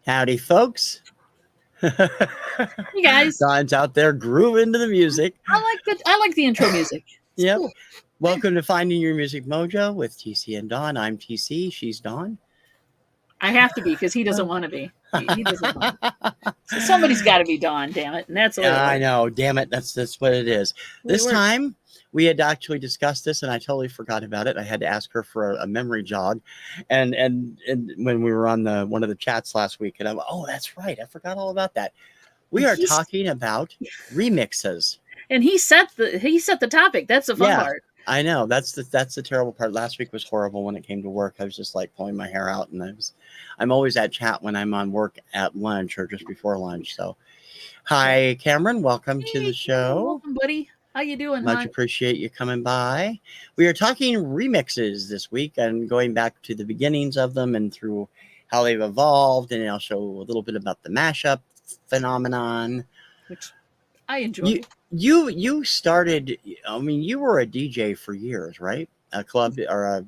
Howdy, folks. Hey guys. Don's out there grooving to the music. I like the intro music. It's Yep. cool. Welcome to Finding Your Music Mojo with TC and Don. I'm TC. She's Don. I have to be because he doesn't want to be. He doesn't want to. So somebody's got to be Don, damn it. And that's the way I know. Damn it. That's what it is. This time, we had actually discussed this, and I totally forgot about it. I had to ask her for a memory jog, and when we were on one of the chats last week, and I'm that's right. I forgot all about that. We are talking about remixes. And he set the topic. That's the fun part. I know. That's the terrible part. Last week was horrible when it came to work. I was just like pulling my hair out, and I'm always at chat when I'm on work at lunch or just before lunch. So, hi, Cameron. Welcome to the show. Welcome, buddy. How you doing? Much appreciate you coming by. We are talking remixes this week and going back to the beginnings of them and through how they've evolved, and I'll show a little bit about the mashup phenomenon, which I enjoy. You started. I mean, you were a DJ for years, right? A club or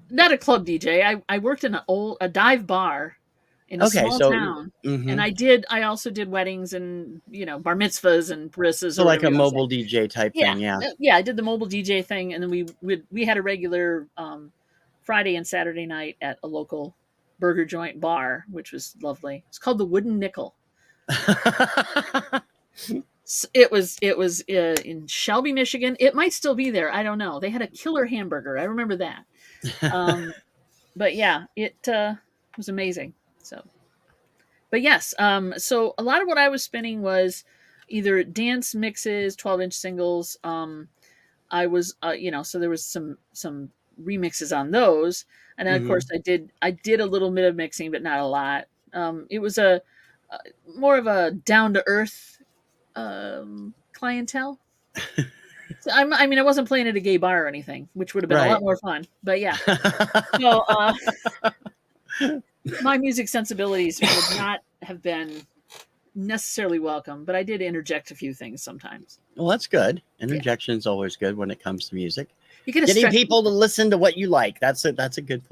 not a club DJ. I worked in a dive bar in a small town, and I also did weddings and bar mitzvahs and baristas. So like a mobile DJ type thing, yeah. I did the mobile DJ thing, and then we had a regular Friday and Saturday night at a local burger joint bar, which was lovely. It's called the Wooden Nickel. It was in Shelby, Michigan. It might still be there. I don't know. They had a killer hamburger. I remember that. But yeah, it was amazing. So, but yes. So a lot of what I was spinning was either dance mixes, 12-inch singles. I was, so there was some remixes on those, and then of course I did a little bit of mixing, but not a lot. It was a more of a down to earth clientele. So I wasn't playing at a gay bar or anything, which would have been a lot more fun. But yeah, so my music sensibilities would not have been necessarily welcome, but I did interject a few things sometimes. Well, that's good. Interjection is always good when it comes to music. You can getting people to listen to what you like. That's a good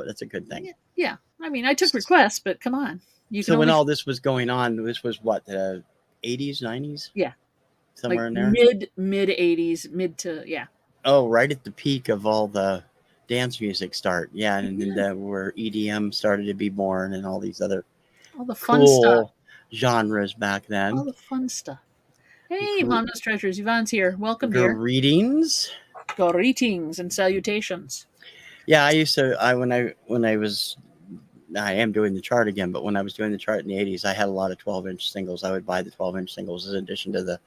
thing. Yeah. I mean, I took requests, but come on. So when all this was going on, this was what, the 80s, 90s? Yeah. Somewhere like in there? Mid 80s, yeah. Oh, right at the peak of all the dance music start. Yeah, and then where EDM started to be born and all these other all the fun stuff genres back then. All the fun stuff. Hey, Mom Knows Treasures. Yvonne's here. Welcome here. Greetings. Greetings and salutations. Yeah, I am doing the chart again, but when I was doing the chart in the 80s, I had a lot of 12-inch singles. I would buy the 12-inch singles in addition to the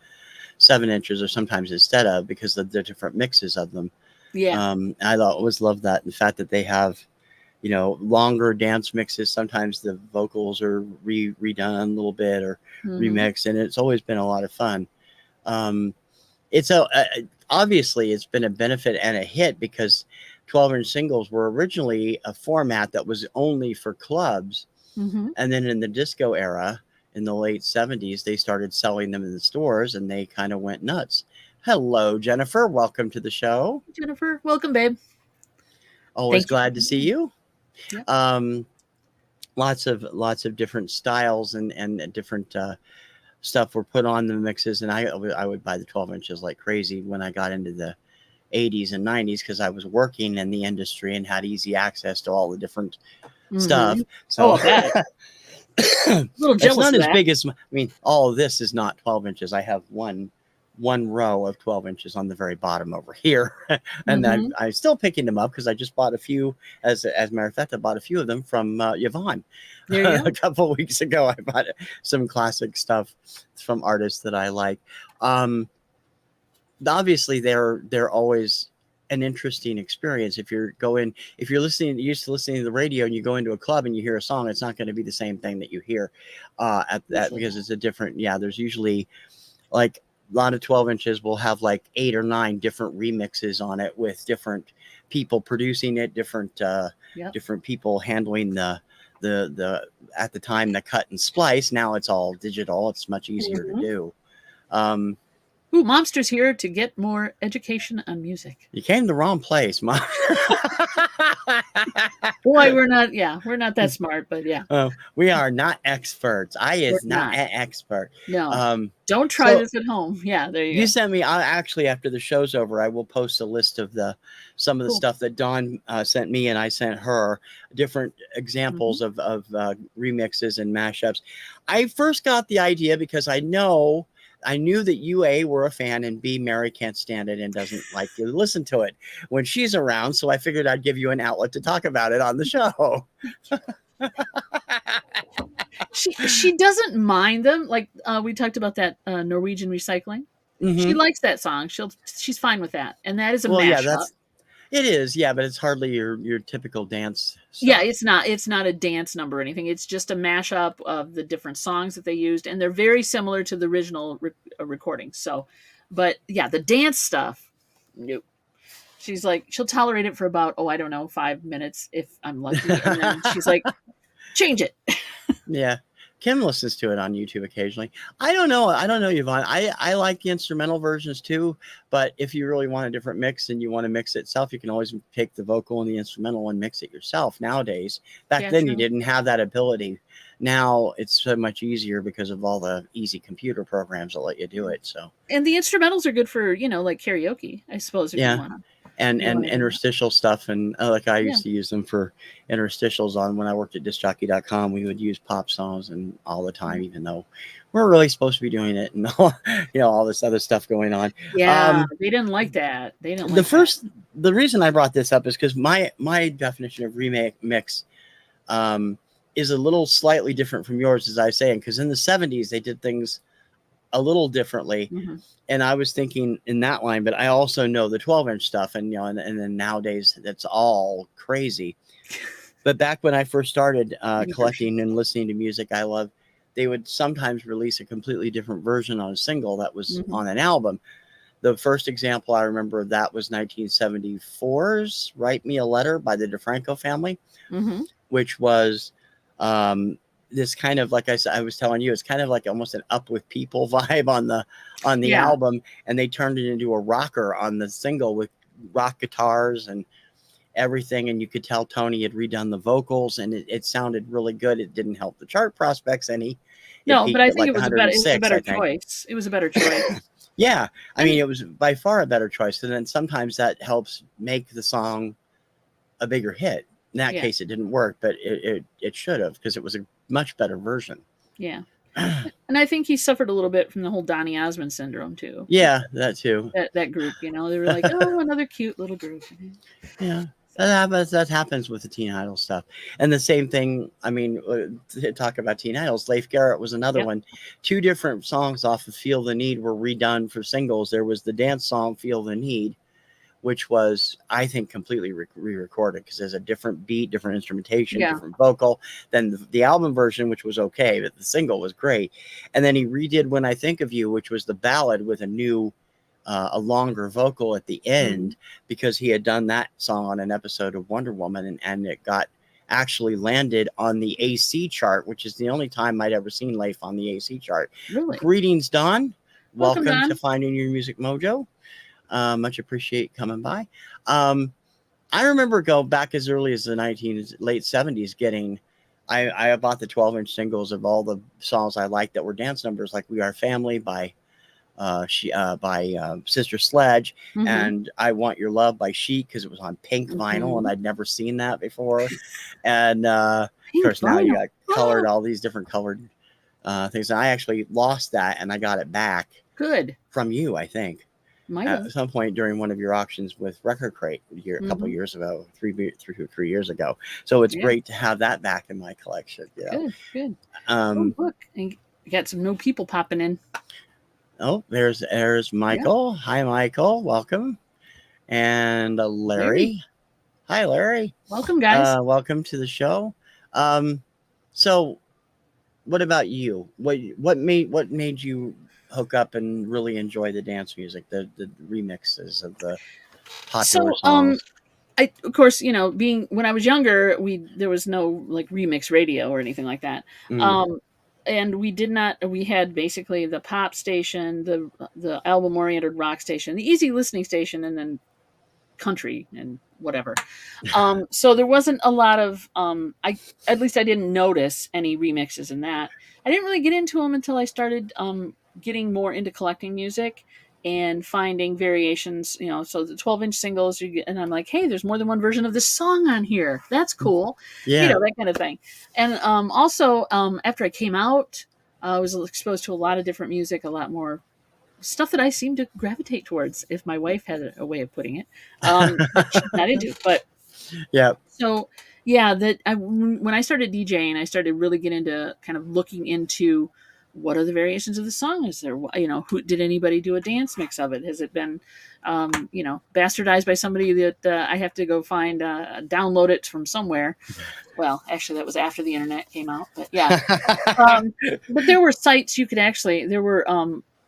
7 inches or sometimes instead of, because of the different mixes of them. Yeah. I always loved that. The fact that they have, longer dance mixes. Sometimes the vocals are redone a little bit or remixed, and it's always been a lot of fun. Obviously it's been a benefit and a hit because 12-inch singles were originally a format that was only for clubs. And then in the disco era, in the late 70s, they started selling them in the stores, and they kind of went nuts. Hello, Jennifer. Welcome to the show. Jennifer, welcome, babe. Always glad to see you. Yep. Lots of different styles and different stuff were put on the mixes, and I would buy the 12 inches like crazy when I got into the 80s and 90s because I was working in the industry and had easy access to all the different stuff. So a little jealous. It's not as big as all of this is not 12 inches. I have one row of 12 inches on the very bottom over here, and I'm still picking them up because I just bought a few. As a matter of fact, I bought a few of them from Yvonne a couple of weeks ago. I bought some classic stuff from artists that I like. Obviously, they're always an interesting experience. If you're used to listening to the radio, and you go into a club and you hear a song, it's not going to be the same thing that you hear at that, because it's a different. Yeah, there's usually like a lot of 12 inches will have like 8 or 9 different remixes on it with different people producing it, different people handling the at the time the cut and splice. Now it's all digital. It's much easier to do. Ooh, Momster's here to get more education on music. You came to the wrong place, Mom. Boy, we're not that smart, but yeah, We are not experts. I we're is not not. an expert. No, Um, don't try so this at home. Yeah, there you you go. sent me. I actually, after the show's over, I will post a list of some of the Cool. stuff that Dawn sent me and I sent her, different examples Mm-hmm. of remixes and mashups. I first got the idea because I knew that you A were a fan and B Mary can't stand it and doesn't like you to listen to it when she's around. So I figured I'd give you an outlet to talk about it on the show. She doesn't mind them. Like we talked about that Norwegian recycling. She Hmm. likes that song. She's fine with that, and that is a Well, yeah, mashup. it is, yeah, but it's hardly your typical dance Yeah, stuff. it's not a dance number or anything. It's just a mashup of the different songs that they used, and they're very similar to the original recording. So, but yeah, the dance stuff, nope. She's like, she'll tolerate it for about, I don't know, 5 minutes if I'm lucky, and then she's like, change it. Yeah. Kim listens to it on YouTube occasionally. I don't know. I don't know, Yvonne. I like the instrumental versions too, but if you really want a different mix and you want to mix it itself, you can always take the vocal and the instrumental and mix it yourself nowadays. Back Yeah, then, you true. didn't have that ability. Now it's so much easier because of all the easy computer programs that let you do it. So, And the instrumentals are good for like karaoke, I suppose, if you yeah. want to. And You want to do that. interstitial stuff, and like I Yeah. used to use them for interstitials on when I worked at discjockey.com. We would use pop songs and all the time, even though we're really supposed to be doing it and all, all this other stuff going on. Yeah, they didn't like that. They didn't the like that. first the reason I brought this up is because my definition of remake mix is a little slightly different from yours, as I was saying, because in the 70s they did things a little differently. Mm-hmm. And I was thinking in that line, but I also know the 12-inch stuff, and and then nowadays that's all crazy. But back when I first started collecting and listening to music I love, they would sometimes release a completely different version on a single that was Mm-hmm. on an album. The first example I remember of that was 1974's "Write Me a Letter" by the DeFranco family, Mm-hmm. which was this kind of, like I was telling you, it's kind of like almost an Up With People vibe on the Yeah. album, and they turned it into a rocker on the single with rock guitars and everything, and you could tell Tony had redone the vocals, and it sounded really good. It didn't help the chart prospects any. It No, but peaked I at think like it was a 106, better I think. choice. It was a better choice. Yeah, I I mean, mean, it was by far a better choice, and then sometimes that helps make the song a bigger hit. In that yeah, case, it didn't work, but it should have, because it was a much better version. yeah. And I think he suffered a little bit from the whole Donny Osmond syndrome too. Yeah, that too. That group, they were like, oh, another cute little group. Yeah, So, that happens with the Teen Idol stuff. And the same thing, I mean, to talk about Teen Idols, Leif Garrett was another yep. one. Two different songs off of Feel the Need were redone for singles. There was the dance song Feel the Need, which was, I think, completely re-recorded because there's a different beat, different instrumentation, Yeah. different vocal than the album version, which was okay, but the single was great. And then he redid When I Think of You, which was the ballad with a longer vocal at the end, because he had done that song on an episode of Wonder Woman, and it got actually landed on the AC chart, which is the only time I'd ever seen Leif on the AC chart. Really? Greetings, Don. Welcome, Welcome Don. to Finding Your Music Mojo. Much appreciate coming by. I remember going back as early as the late 70s getting, I bought the 12-inch singles of all the songs I liked that were dance numbers, like We Are Family by Sister Sledge, Mm-hmm. and I Want Your Love by Chic, because it was on pink vinyl and I'd never seen that before. And of course now you got colored, all these different colored things. And I actually lost that, and I got it back. Good. From you, I think. At some point during one of your auctions with Record Crate a couple years ago, 3 years ago. So it's great to have that back in my collection. Yeah. Good. Look, and you got some new people popping in. Oh, there's Michael. Yeah. Hi, Michael. Welcome. And Larry. Hi, Larry. Welcome, guys. Welcome to the show. So, what about you? What made you hook up and really enjoy the dance music, the remixes of the popular songs? Of course, being when I was younger, there was no like remix radio or anything like that. and we had basically the pop station, the album oriented rock station, the easy listening station, and then country and whatever. So there wasn't a lot of I at least I didn't notice any remixes in that. I didn't really get into them until I started getting more into collecting music and finding variations, so the 12-inch singles and I'm like, hey, there's more than one version of this song on here. That's cool. Yeah. That kind of thing. And also after I came out, I was exposed to a lot of different music, a lot more stuff that I seem to gravitate towards, if my wife had a way of putting it, that she's not into. But Yeah. so yeah, when I started DJing, I started really getting into kind of looking into what are the variations of the song. Is there, who did anybody do a dance mix of it? Has it been, bastardized by somebody that I have to go find, download it from somewhere? Well, actually, that was after the internet came out, but yeah. But there were sites you could there were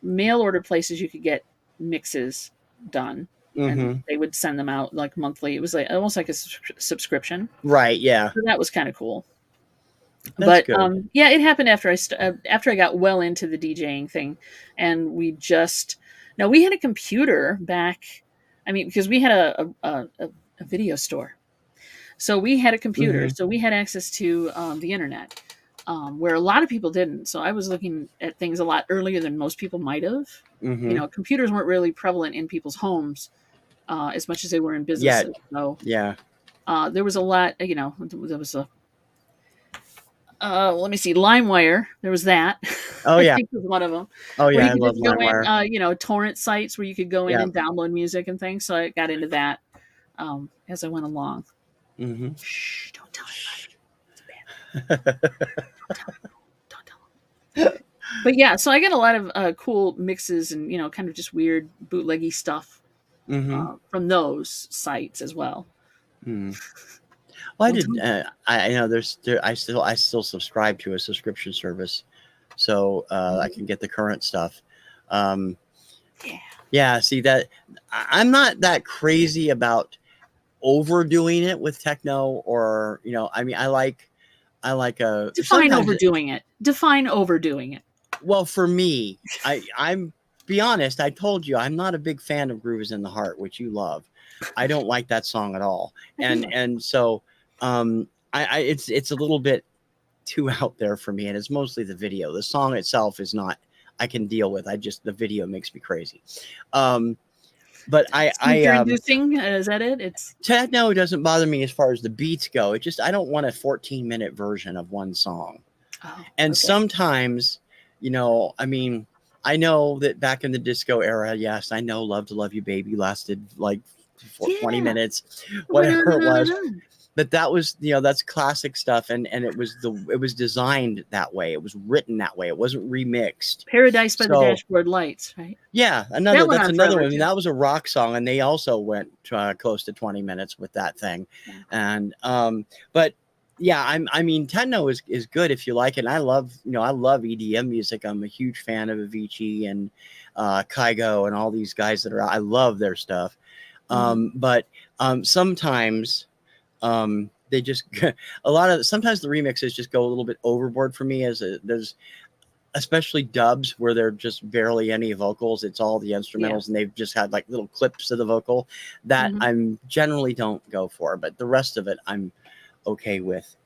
mail order places you could get mixes done, and they would send them out like monthly. It was like almost like a subscription, Right. Yeah. so that was kind of cool. That's But good. yeah, it happened after I got well into the DJing thing, and we had a computer back. I mean, because we had a video store, so we had a computer, so we had access to the internet, where a lot of people didn't. So I was looking at things a lot earlier than most people might have. Computers weren't really prevalent in people's homes as much as they were in Yeah. businesses. So Yeah. there was a lot. There was a let me see, LimeWire. There was that. Oh I yeah. think was one of them. Oh Where yeah. you I could love just go LimeWire. in, torrent sites where you could go in Yeah. and download music and things. So I got into that as I went along. Mm-hmm. Shh! Don't tell anybody. It's bad. Don't tell them. But yeah, so I got a lot of cool mixes and kind of just weird bootleggy stuff from those sites as well. Mm. Well, I One did. time, I know I still subscribe to a subscription service, so I can get the current stuff. Um, yeah. yeah. See that I'm not that crazy about overdoing it with techno, or I mean, I like Define sometimes. overdoing it. Define overdoing it. Well, for me, I'm be honest. I told you I'm not a big fan of "Groove Is in the Heart," which you love. I don't like that song at all, and so it's a little bit too out there for me, and it's mostly the video. The song itself is not. I can deal with. The video makes me crazy. But Seizure inducing, is that it? It's techno doesn't bother me as far as the beats go. It just I don't want a 14-minute version of one song. And sometimes, I mean, I know that back in the disco era, yes, I know "Love to Love You Baby" lasted like 20 minutes, whatever it was. But that was, that's classic stuff, and it was designed that way. It was written that way. It wasn't remixed. Paradise by the Dashboard Lights, right? Yeah, that's another one. That was a rock song, and they also went close to 20 minutes with that thing. Yeah. And but yeah, I mean, techno is good if you like it. And I love EDM music. I'm a huge fan of Avicii and Kygo and all these guys that are. I love their stuff. But sometimes they just sometimes the remixes just go a little bit overboard for me. There's especially dubs where they're just barely any vocals. It's all the instrumentals, and they've just had like little clips of the vocal that I'm generally don't go for. But the rest of it, I'm okay with.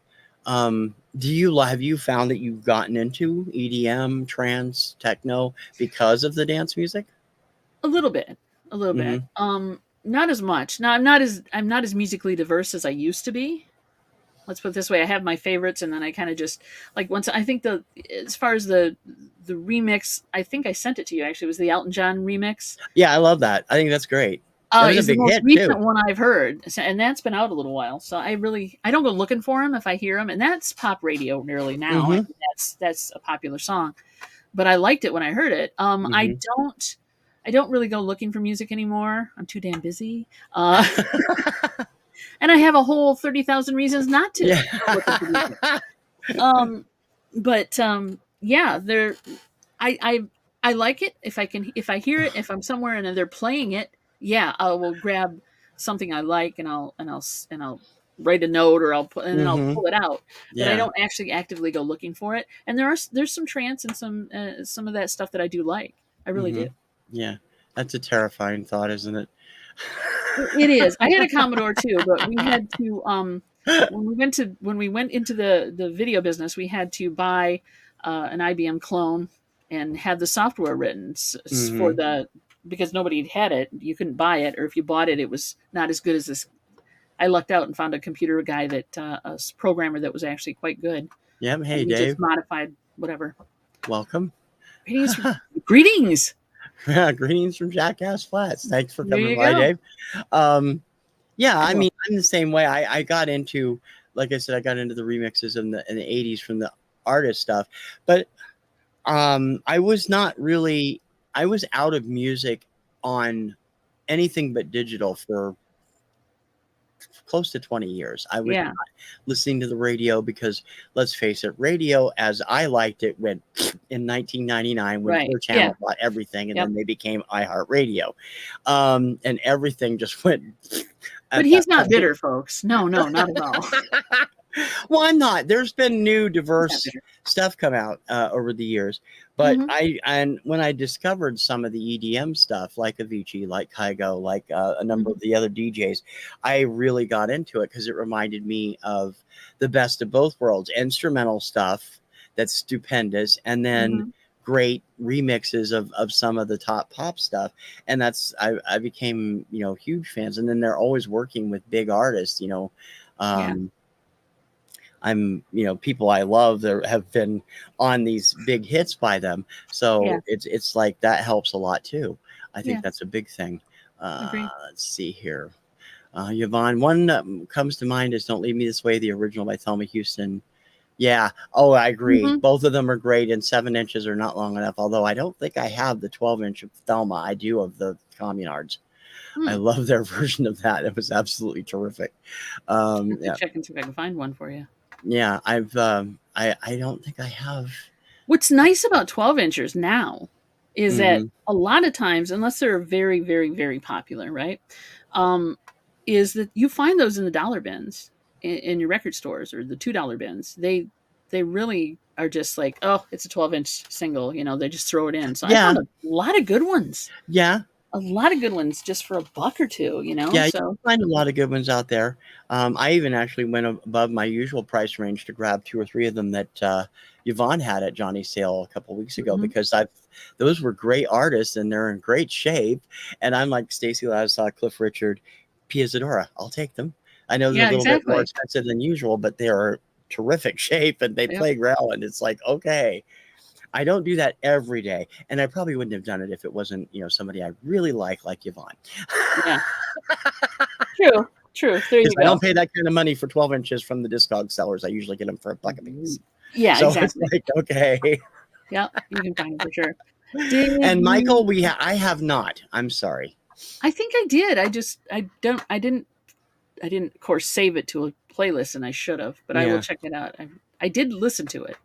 Have you found that you've gotten into EDM, trance, techno because of the dance music? A little bit. Not as much. Now I'm not as musically diverse as I used to be. Let's put it this way: I have my favorites, and then I kind of just like once. I think as far as the remix, I think I sent it to you. Actually, it was the Elton John remix. Yeah, I love that. I think that's great. It's the most recent one I've heard, and that's been out a little while. So I don't go looking for them if I hear them, and that's pop radio nearly now. I mean, that's a popular song, but I liked it when I heard it. I don't really go looking for music anymore. I'm too damn busy. And I have a whole 30,000 reasons not to. Yeah, I like it if I hear it, if I'm somewhere and they're playing it, yeah, I will grab something I like and I'll write a note or I'll put, and then I'll Mm-hmm. pull it out. But I Yeah. don't actually actively go looking for it. And there's some trance and some of that stuff that I do like. I really Mm-hmm. do. Yeah. That's a terrifying thought, isn't it? It is. I had a Commodore too, but we had to when we went into the video business, we had to buy an IBM clone and have the software written for Mm-hmm. the because nobody had it. You couldn't buy it, or if you bought it, it was not as good as this. I lucked out and found a computer guy that programmer that was actually quite good, Yep. Hey, and we just Dave. modified whatever. Welcome. Greetings, greetings. Greetings from Jackass Flats. Thanks for There coming you by, go. Dave. Yeah, I Cool. mean, I'm the same way. I got into, like I said, I got into the remixes in the 80s from the artist stuff, but I was not really, I was out of music on anything but digital for close to 20 years. I was Yeah. not listening to the radio because, let's face it, radio as I liked it went in 1999 when Right. Clear Yeah. Channel bought everything, and Yep. then they became iHeartRadio, and everything just went But at that he's not point. bitter, folks. No, not at all. Well, I'm not. There's been new He's not diverse bitter. stuff come out over the years, but Mhm. and when I discovered some of the EDM stuff, like Avicii, like Kygo, like a number Mhm. of the other DJs, I really got into it because it reminded me of the best of both worlds: instrumental stuff that's stupendous, and then Mhm. great remixes of some of the top pop stuff. And I became huge fans, and then they're always working with big artists. Yeah. Um, people I love there have been on these big hits by them. Yeah. So it's like that helps a lot too. I think Yeah. that's a big thing. Agree. Let's see here. Yvonne, one that comes to mind is Don't Leave Me This Way, the original by Thelma Houston. Yeah. Oh, I agree. Mhm. Both of them are great, and 7 inches are not long enough. Although I don't think I have the 12-inch of Thelma. I do of the Communards. I Hmm. love their version of that. It was absolutely terrific. I have to Yeah. check and see if I can find one for you. Yeah, I don't think I have. What's nice about 12 inchers now is that Mhm. a lot of times, unless they're very, very, very popular, right? Um, is that you find those in the dollar bins in your record stores or the $2 bins. They really are just like, oh, it's a 12-inch single, they just throw it in. So I Yeah, found a lot of good ones. yeah, A lot of good ones just for $1 or $2. yeah, you So can find a lot of good ones out there. I even actually went above my usual price range to grab 2 or 3 of them that, Yvonne had at Johnny's sale a couple weeks ago mhm. because those were great artists and they're in great shape, and I'm like Stacey Lattisaw, Cliff Richard, Pia Zadora, I'll take them. I know they're a Yeah, little bit more exactly. expensive than usual, but they are terrific shape and they Yep. play well, and it's like, okay. I don't do that every day, and I probably wouldn't have done it if it wasn't, somebody I really like Yvonne. Yeah. True. True. There Because you I don't go. pay that kind of money for 12 inches from the Discog sellers. I usually get them for $1 a piece. Yeah, So it's exactly. like, okay. Yep, you can find them for sure. Did And Michael, you I have not. I'm sorry. I think I did. I didn't of course save it to a playlist and I should have, but I will Yeah. check it out. I did listen to it.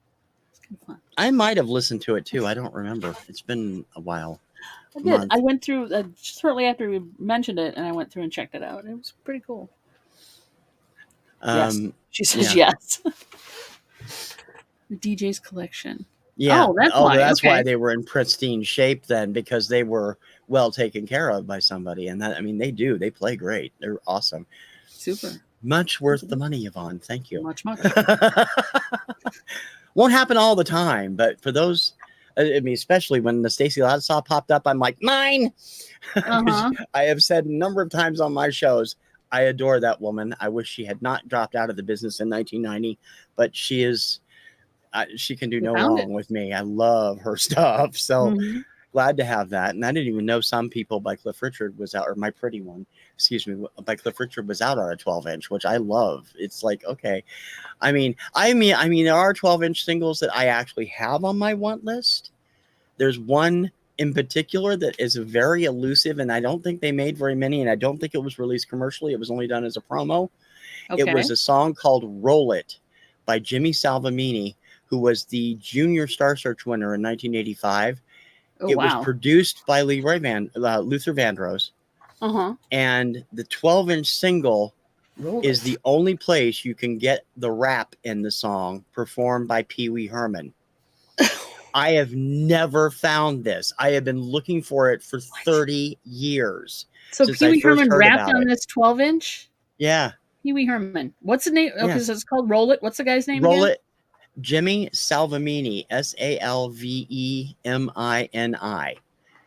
It's kind of fun. I might have listened to it too. I don't remember. It's been a while. I A did. I month. went through shortly after we mentioned it and I went through and checked it out. It was pretty cool. Yes. She says Yeah. yes. The DJ's collection. Yeah. Oh, that's Oh, why. that's why Okay. they were in pristine shape then, because they were well taken care of by somebody. And they play great. They're awesome. Super. Much worth the money, Yvonne. Thank you. Much. Won't happen all the time, but for those, especially when the Stacey Lattisaw popped up, I'm like, mine. Uh-huh. I have said a number of times on my shows, I adore that woman. I wish she had not dropped out of the business in 1990, but she is. She can do You no found it. wrong with me. I love her stuff. So Mhm. glad to have that. And I didn't even know Some People by Cliff Richard was out, or My Pretty One, excuse me, by Cliff Richard was out on a 12-inch, which I love. It's like, okay. There are 12-inch singles that I actually have on my want list. There's one in particular that is very elusive, and I don't think they made very many, and I don't think it was released commercially. It was only done as a promo. It Okay. was a song called Roll It by Jimmy Salvamini, who was the Junior Star Search winner in 1985. Oh It was wow. produced by Luther Vandross, Uh-huh. and the 12-inch single Roll is it. the only place you can get the rap in the song performed by Pee Wee Herman. I have never found this. I have been looking for it for 30 years So since Pee I Wee first Herman heard rapped about on it. this 12-inch. Yeah. Pee Wee Herman. What's the name? Okay, Yeah. so it's called Roll It. What's the guy's name Roll again? It. Jimmy Salvemini, Salvemini.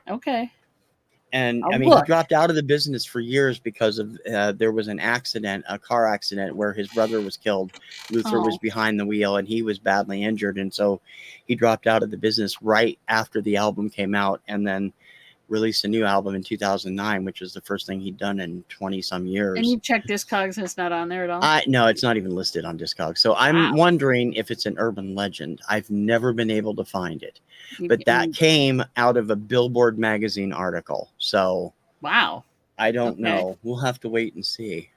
Okay. And I'll I mean, he look. dropped out of the business for years because of there was an accident, a car accident where his brother was killed. Luther was Oh. behind the wheel and he was badly injured. And so he dropped out of the business right after the album came out, and then released a new album in 2009, which was the first thing he'd done in 20 some years. And you checked Discogs and it's not on there at all? No, it's not even listed on Discogs. So I'm wondering if it's an urban legend. I've never been able to find it. But that came out of a Billboard magazine article. So wow. I don't know. We'll have to wait and see.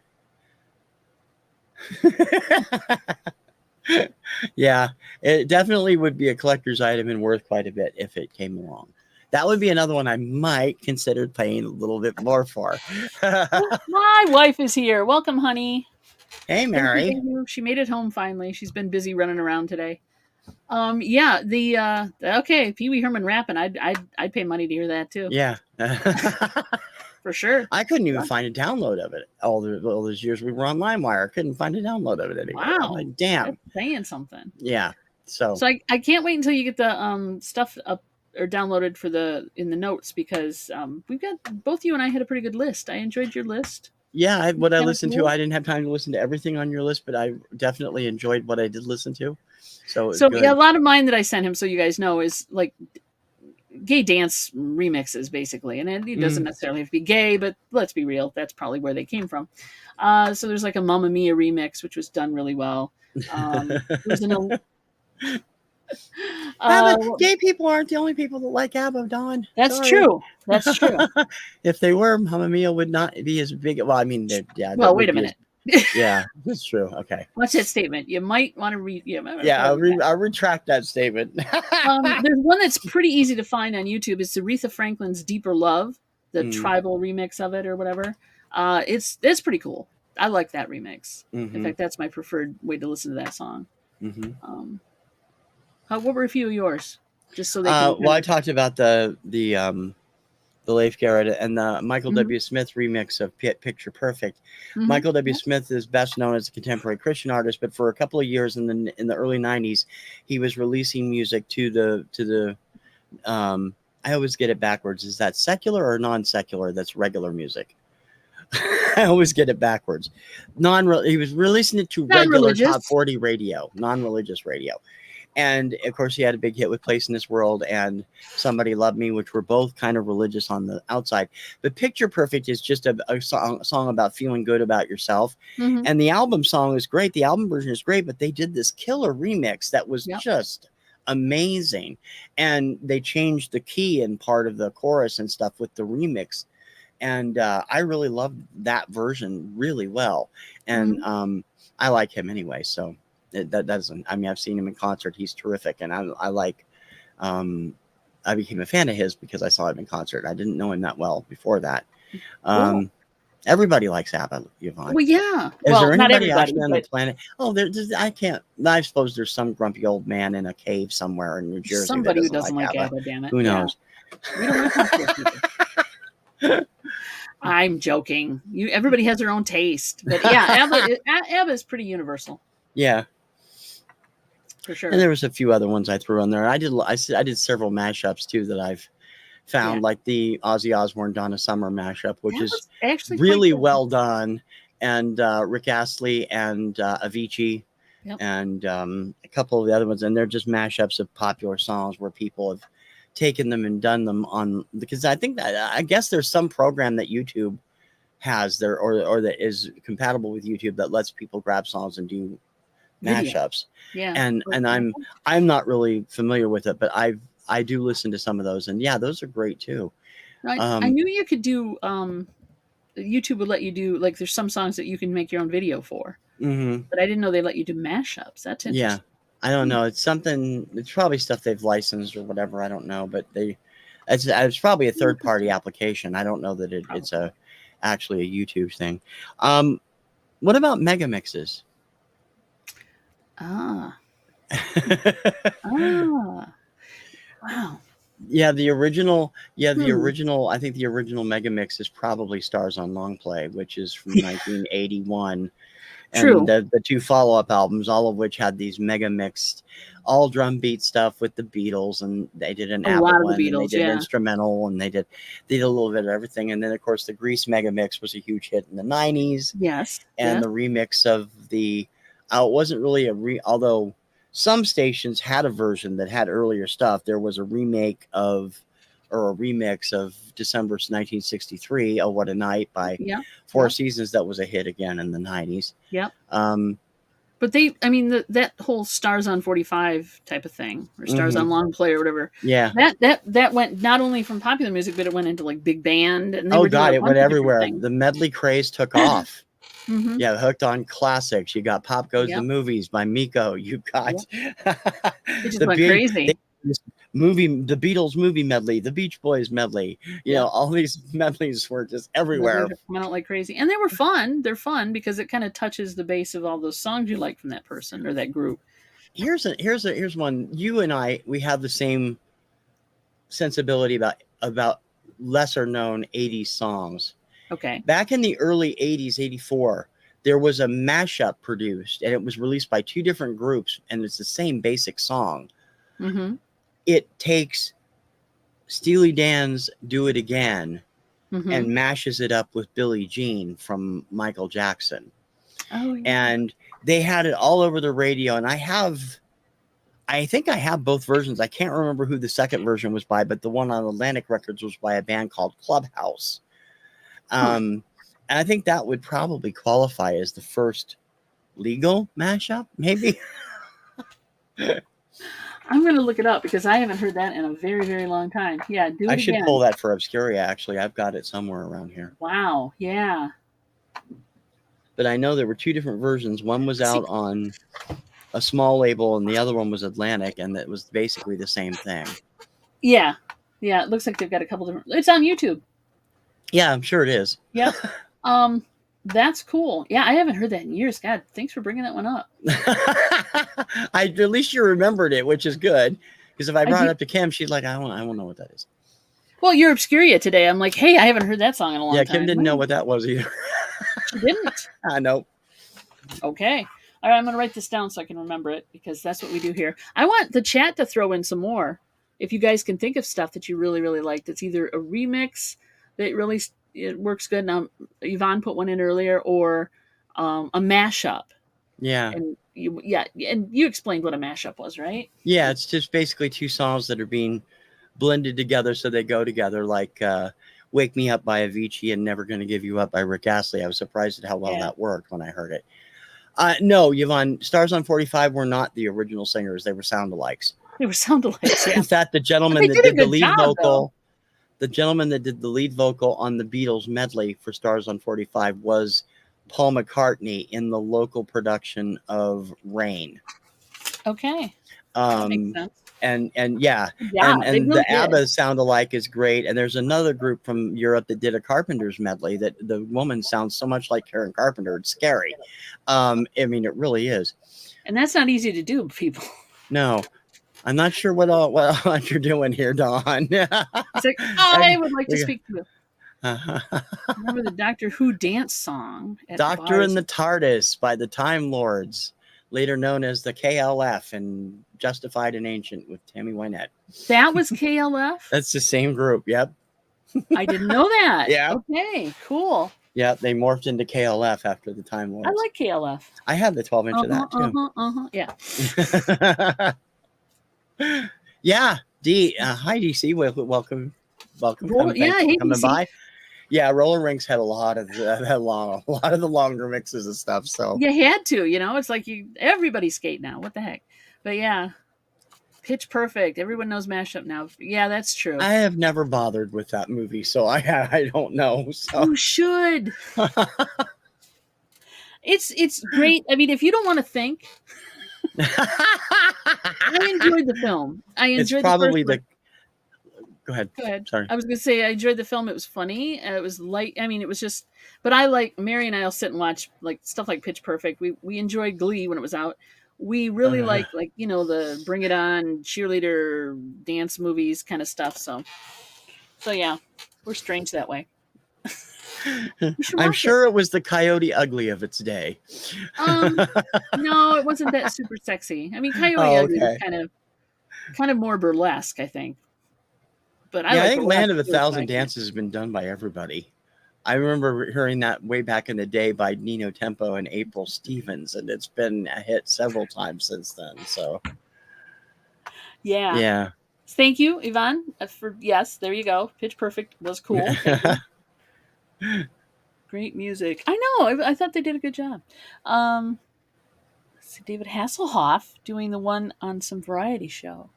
Yeah, it definitely would be a collector's item and worth quite a bit if it came along. That would be another one I might consider paying a little bit more for. My wife is here. Welcome, honey. Hey, Mary. Thank you. She made it home finally. She's been busy running around today. Yeah, okay, Pee Wee Herman rapping. I'd pay money to hear that too. Yeah. For sure. I couldn't even find a download of it all those years we were on LimeWire. I couldn't find a download of it anywhere. Wow. I'm like, damn. That's saying something. Yeah. So I can't wait until you get the stuff up or downloaded in the notes, because we've got, both you and I had a pretty good list. I enjoyed your list. Yeah, what I listened to, I didn't have time to listen to everything on your list, but I definitely enjoyed what I did listen to. So yeah, a lot of mine that I sent him, so you guys know, is like gay dance remixes, basically. And it doesn't necessarily have to be gay, but let's be real, that's probably where they came from. So there's like a Mamma Mia remix, which was done really well. There's gay people aren't the only people that like ABBA, Dawn. That's true. That's true. If they were, Mamma Mia would not be as big. Well, I mean, yeah. Well, wait a minute. Yeah, that's true. Okay. What's that statement? You might want to read. Yeah, I'll retract that statement. There's one that's pretty easy to find on YouTube. It's Aretha Franklin's "Deeper Love," the tribal remix of it or whatever. It's pretty cool. I like that remix. In fact, that's my preferred way to listen to that song. What were a few of yours? Just so they can. Well, I talked about the Leif Garrett and the Michael W. Smith remix of Picture Perfect. Michael W. Smith is best known as a contemporary Christian artist, but for a couple of years in the early 90s, he was releasing music to the I always get it backwards. Is that secular or non-secular? That's regular music. I always get it backwards. He was releasing it to regular top 40 radio, non-religious radio. And of course, he had a big hit with Place in This World and Somebody Love Me, which were both kind of religious on the outside. But Picture Perfect is just a song about feeling good about yourself. And the album song is great. The album version is great, but they did this killer remix that was just amazing. And they changed the key and part of the chorus and stuff with the remix. And I really loved that version really well. And I like him anyway, so. That doesn't, I mean, I've seen him in concert. He's terrific. And I like, I became a fan of his because I saw him in concert. I didn't know him that well before that. Everybody likes ABBA, Yvonne. Well, yeah. Is there anybody actually on the planet? Oh, I can't, I suppose there's some grumpy old man in a cave somewhere in New Jersey. Somebody who doesn't like ABBA, damn it. Who knows? We don't want to talk to I'm joking. Everybody has their own taste. But yeah, ABBA is pretty universal. Yeah. For sure. And there was a few other ones I threw on there. I did several mashups too that I've found, like the Ozzy Osbourne Donna Summer mashup, which is actually really well done, and Rick Astley and Avicii, and a couple of the other ones, and they're just mashups of popular songs where people have taken them and done them on, because I guess there's some program that YouTube has there or that is compatible with YouTube that lets people grab songs and do mashups. And I'm not really familiar with it, but I do listen to some of those, and those are great too. I knew you could do YouTube would let you do, like, there's some songs that you can make your own video for, but I didn't know they let you do mashups. That's interesting. I don't know, it's probably stuff they've licensed or whatever, I don't know, but it's probably a third-party application. I don't know that it's actually a YouTube thing. What about mega mixes? Ah. Ah. Wow. Yeah, the original. Yeah, the Hmm. original. I think the original mega mix is probably Stars on Long Play, which is from 1981. And True. the two follow-up albums, all of which had these mega mixed, all drum beat stuff with the Beatles, and they did an A ABBA lot of the one, and they Beatles, did yeah. instrumental, and they did a little bit of everything. And then of course the Grease mega mix was a huge hit in the 90s, Yes. and Yes. the remix of the it wasn't really although some stations had a version that had earlier stuff. There was a remake of or a remix of December 1963, Oh What a Night by Yeah. Four Yep. Seasons, that was a hit again in the 90s. Yep. Um, But that whole Stars on 45 type of thing, or Stars on mhm. Long Play or whatever, Yeah. that went not only from popular music, but it went into like big band, and they Oh were doing God, a it bunch went of different everywhere. things. The medley craze took off. Hmm. Yeah, hooked on classics. You got Pop Goes the Yep. Movies by Miko. You got It just the went crazy. this movie, the Beatles movie medley, the Beach Boys medley. You know, Yep. all these medleys were just everywhere. Medleys are coming out like crazy, and they were fun. They're fun because it kind of touches the base of all those songs you like from that person or that group. Here's one. You and I, we have the same sensibility about lesser known 80s songs. Okay. Back in the early 80s, 84, there was a mashup produced, and it was released by two different groups, and it's the same basic song. Mm-hmm. It takes Steely Dan's Do It Again Mm-hmm. and mashes it up with Billie Jean from Michael Jackson. Oh, yeah. And they had it all over the radio, and I think I have both versions. I can't remember who the second version was by, but the one on Atlantic Records was by a band called Clubhouse. And I think that would probably qualify as the first legal mashup, maybe. I'm going to look it up because I haven't heard that in a very, very long time. Yeah, Do It I should Again. pull that for Obscuria, actually. I've got it somewhere around here. Wow, yeah. But I know there were two different versions. One was out on a small label, and the other one was Atlantic, and it was basically the same thing. Yeah. Yeah, it looks like they've got a couple different... It's on YouTube. Yeah, I'm sure it is. Yep. That's cool. Yeah, I haven't heard that in years. God, thanks for bringing that one up. At least you remembered it, which is good. Because if I brought it up to Kim, she's like, I won't know what that is. Well, you're Obscuria today. I'm like, hey, I haven't heard that song in a long time. Yeah, Kim didn't know what that was either. She didn't. I know. Okay. All right, I'm going to write this down so I can remember it, because that's what we do here. I want the chat to throw in some more. If you guys can think of stuff that you really, really like, that's either a remix that really it works good. Now, Yvonne put one in earlier, or a mashup. Yeah. And you explained what a mashup was, right? Yeah, it's just basically two songs that are being blended together so they go together, like Wake Me Up by Avicii and Never Gonna Give You Up by Rick Astley. I was surprised at how well that worked when I heard it. No, Yvonne, Stars on 45 were not the original singers. They were sound-alikes. They were sound-alikes, yeah. In fact, the gentleman that did the lead vocal, the gentleman that did the lead vocal on the Beatles medley for Stars on 45 was Paul McCartney in the local production of Rain. Okay. That makes sense. And and really the ABBA sound-alike is great. And there's another group from Europe that did a Carpenters medley that the woman sounds so much like Karen Carpenter. It's scary. I mean, it really is. And that's not easy to do, people. No. I'm not sure what all you're doing here, Dawn. It's like, I would like to speak to you. Remember the Doctor Who dance song? Doctor in the TARDIS by the Time Lords, later known as the KLF and Justified and Ancient with Tammy Wynette. That was KLF? That's the same group, yep. I didn't know that. Yeah. Okay, cool. Yeah, they morphed into KLF after the Time Lords. I like KLF. I have the 12-inch of that, too. Yeah. Yeah, hi DC. Welcome. Hey, coming DC. by. Yeah, Roller Rinks had a lot of the longer mixes and stuff. So you had to, it's like everybody skate now. What the heck? But yeah, Pitch Perfect. Everyone knows mashup now. Yeah, that's true. I have never bothered with that movie, so I don't know. So you should. It's great. I mean, if you don't want to think. I enjoyed the film. I enjoyed it's probably Go ahead. Go ahead. Sorry. I was going to say I enjoyed the film. It was funny. It was light. I mean, it was just. But I like Mary and I'll sit and watch like stuff like Pitch Perfect. We enjoyed Glee when it was out. We really like the Bring It On cheerleader dance movies kind of stuff. So yeah, we're strange that way. I'm sure it was the Coyote Ugly of its day. No, it wasn't that super sexy. I mean, Coyote Ugly was kind of more burlesque, I think. But I think Land of a Thousand Dances has been done by everybody. I remember hearing that way back in the day by Nino Tempo and April Stevens, and it's been a hit several times since then. So, yeah. Thank you, Yvonne. Yes, there you go. Pitch Perfect was cool. Great music. I know. I thought they did a good job. Let's see, David Hasselhoff doing the one on some variety show.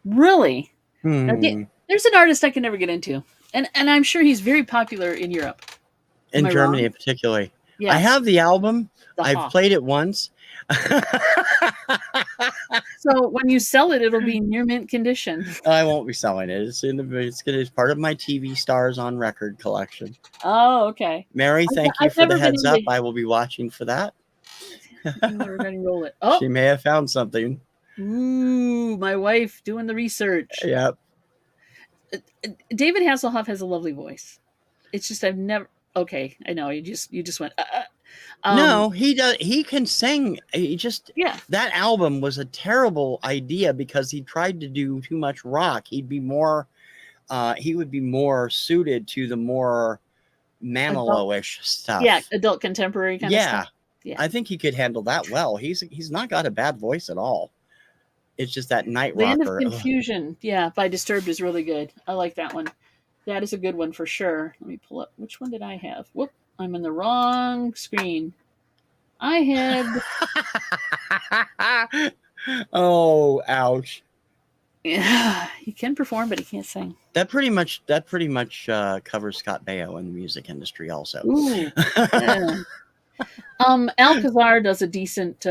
Really? There's an artist I can never get into. And I'm sure he's very popular in Europe. In Germany, particularly. Yes. I have the album. I've played it once. So when you sell it, it'll be near mint condition. I won't be selling it. It's part of my TV Stars on Record collection. Oh, okay. Mary, thank you for the heads up. I will be watching for that. We're going to roll it. Oh, she may have found something. Ooh, my wife doing the research. Yep. David Hasselhoff has a lovely voice. It's just I've never. Okay, I know you just went. No, he does. He can sing. That album was a terrible idea because he tried to do too much rock. He would be more suited to the more Manilow-ish stuff. Yeah, adult contemporary kind of stuff. Yeah, I think he could handle that well. He's not got a bad voice at all. It's just that night rocker. Land of Confusion, by Disturbed is really good. I like that one. That is a good one for sure. Let me pull up. Which one did I have? Whoop, I'm in the wrong screen. I had. Oh, ouch. Yeah, he can perform, but he can't sing. That pretty much covers Scott Baio in the music industry also. Ooh, yeah. Alcazar does a decent,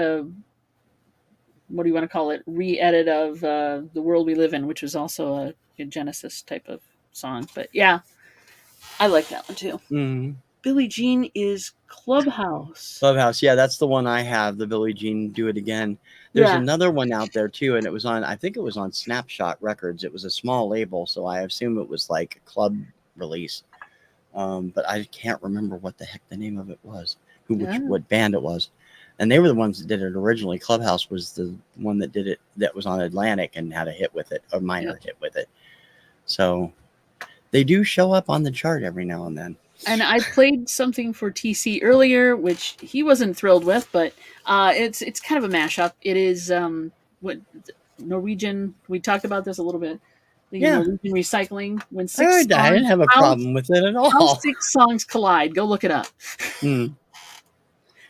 what do you want to call it, re-edit of The World We Live In, which was also a Genesis type of song. But yeah, I like that one too. Mm-hmm. Billie Jean is Clubhouse. Clubhouse, yeah, that's the one I have, the Billie Jean Do It Again. There's another one out there too, and I think it was on Snapshot Records. It was a small label, so I assume it was like a club release. But I can't remember what the heck the name of it was, what band it was. And they were the ones that did it originally. Clubhouse was the one that did it, that was on Atlantic and had a hit with it, a minor hit with it. So they do show up on the chart every now and then. And I played something for TC earlier, which he wasn't thrilled with, but it's kind of a mashup. It is what Norwegian. We talked about this a little bit. Norwegian recycling. When I didn't have a problem with it at all. How 6 songs collide. Go look it up.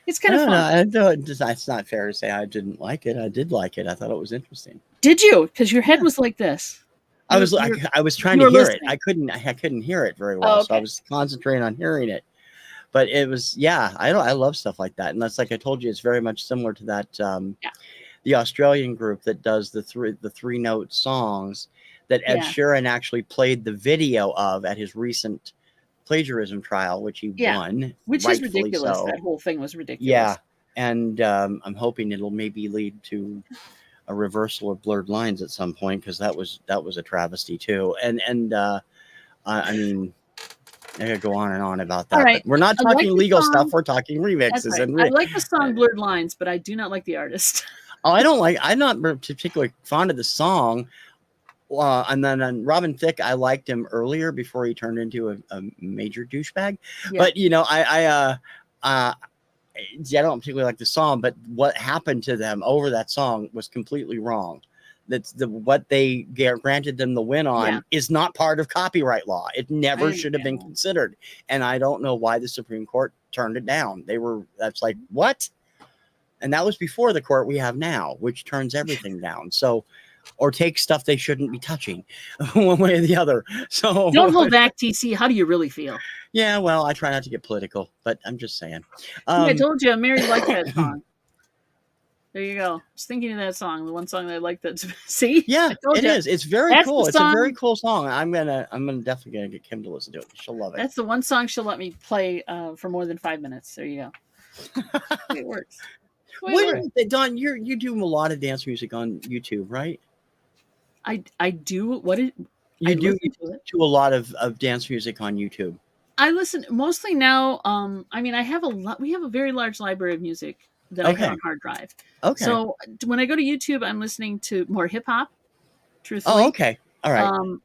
It's kind of fun. It's not fair to say I didn't like it. I did like it. I thought it was interesting. Did you? Because your head was like this. I was trying to hear it. I couldn't hear it very well, so I was concentrating on hearing it. But it was, I love stuff like that, and that's like I told you, it's very much similar to that the Australian group that does the 3-note songs that Ed Sheeran actually played the video of at his recent plagiarism trial, which he won, which is ridiculous. That whole thing was ridiculous. Yeah, and I'm hoping it'll maybe lead to a reversal of Blurred Lines at some point, because that was a travesty too. And I mean, I could go on and on about that. Right. But we're not talking legal stuff. We're talking remixes. Right. I like the song Blurred Lines, but I do not like the artist. I'm not particularly fond of the song. And then on Robin Thicke, I liked him earlier before he turned into a major douchebag. Yeah. But I don't particularly like the song, but what happened to them over that song was completely wrong. That's what they granted them the win on is not part of copyright law. It never should have been considered. And I don't know why the Supreme Court turned it down. That's like, what? And that was before the court we have now, which turns everything down. So, or take stuff they shouldn't be touching one way or the other. So don't hold back, TC. How do you really feel? Yeah, well, I try not to get political, but I'm just saying. I told you, Mary liked that song. There you go. I was thinking of that song, the one song that I like. That see, Yeah, I told it you. is. It's very That's cool. the It's a very song. cool song. I'm definitely gonna get Kim to listen to it. She'll love it. That's the one song she'll let me play for more than 5 minutes. There you go. It works. Don, you do a lot of dance music on YouTube, right? I do. What is? You I do listen to it. a lot of dance music on YouTube. I listen mostly now. I mean, I have a lot. We have a very large library of music that I have on hard drive. Okay. So when I go to YouTube, I'm listening to more hip hop. Truthfully. Oh, okay. All right.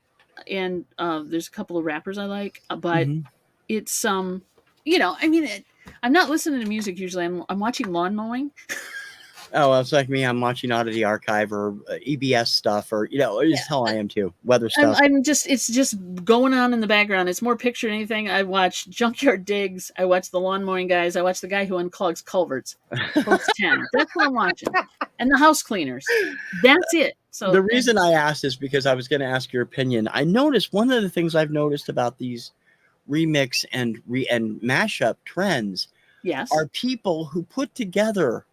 And there's a couple of rappers I like, but it's you know, I mean, I'm not listening to music usually. I'm watching lawn mowing. Oh, it's like me. I'm watching Oddity Archive or EBS stuff, or it's how I am too. Weather stuff. It's just going on in the background. It's more picture than anything. I watch Junkyard Digs. I watch the lawn mowing guys. I watch the guy who unclogs culverts. Post 10. That's what I'm watching. And the house cleaners. That's it. So the reason I asked is because I was going to ask your opinion. I noticed one of the things I've noticed about these remix and mashup trends are people who put together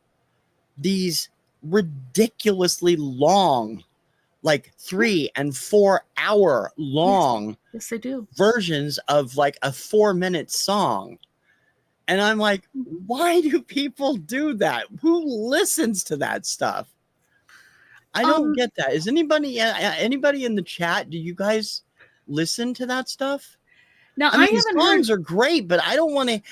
these ridiculously long, like 3 and 4 hour long yes, they do. versions of like a 4-minute song. And I'm like, why do people do that? Who listens to that stuff? I don't get that. Is anybody in the chat? Do you guys listen to that stuff? Now, I mean, the songs are great, but I don't want to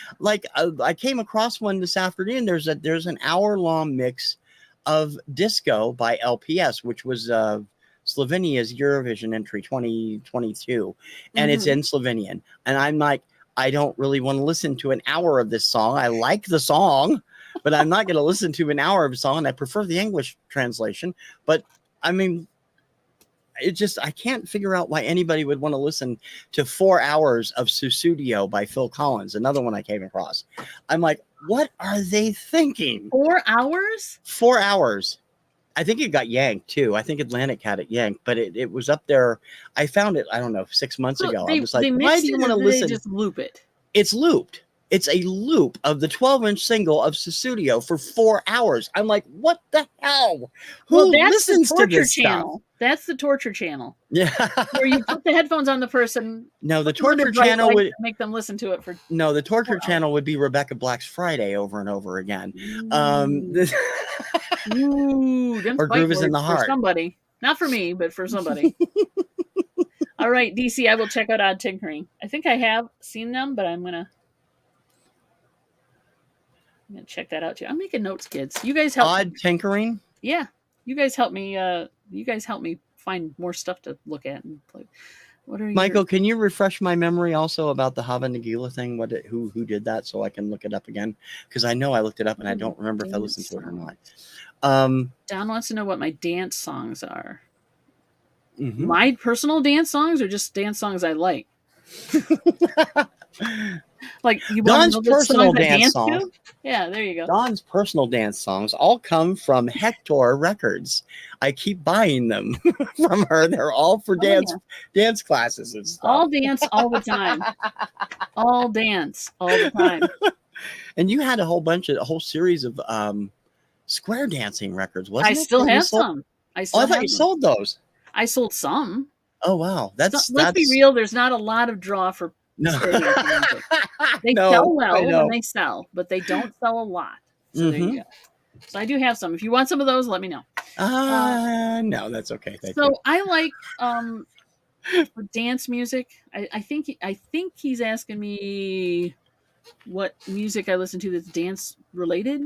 I came across one this afternoon. There's an hour-long mix of Disco by LPS, which was Slovenia's Eurovision entry 2022, and it's in Slovenian. And I'm like, I don't really want to listen to an hour of this song. I like the song, but I'm not going to listen to an hour of a song. And I prefer the English translation. But I mean, I can't figure out why anybody would want to listen to 4 hours of Susudio by Phil Collins, another one I came across. I'm like, what are they thinking? 4 hours? 4 hours. I think it got yanked too. I think Atlantic had it yanked, but it was up there. I found it, I don't know, 6 months ago. I was like, why do you want to listen? They just loop it. It's looped. It's a loop of the 12-inch single of Susudio for 4 hours. I'm like, what the hell? Who listens to this channel? stuff? That's the torture channel. Yeah. Where you put the headphones on the person. No, the torture channel would make them listen to it for. No, the torture channel would be Rebecca Black's Friday over and over again. Or Groove is in the Heart. For somebody. Not for me, but for somebody. All right, DC, I will check out Odd Tinkering. I think I have seen them, but I'm gonna check that out too. I'm making notes, kids. You guys help. Odd Tinkering? Yeah. You guys help me. You guys help me find more stuff to look at and play. What are Michael? Can you refresh my memory also about the Hava Nagila thing? Who did that, so I can look it up again? Because I know I looked it up and I don't remember if I listened to it or not. Don wants to know what my dance songs are. My personal dance songs, or just dance songs I like. Like you want Don's personal dance songs. To? Yeah, there you go. Don's personal dance songs all come from Hector Records. I keep buying them from her. They're all for dance classes and stuff. All dance all the time. All dance all the time. And you had a whole series of square dancing records, wasn't it? I still have some. I thought you sold those. I sold some. Oh wow, let's be real. There's not a lot of draw for. No. They sell well when they sell, but they don't sell a lot. So there you go. So I do have some. If you want some of those, let me know. No, that's okay. Thank you. I like for dance music. I think he's asking me what music I listen to that's dance related.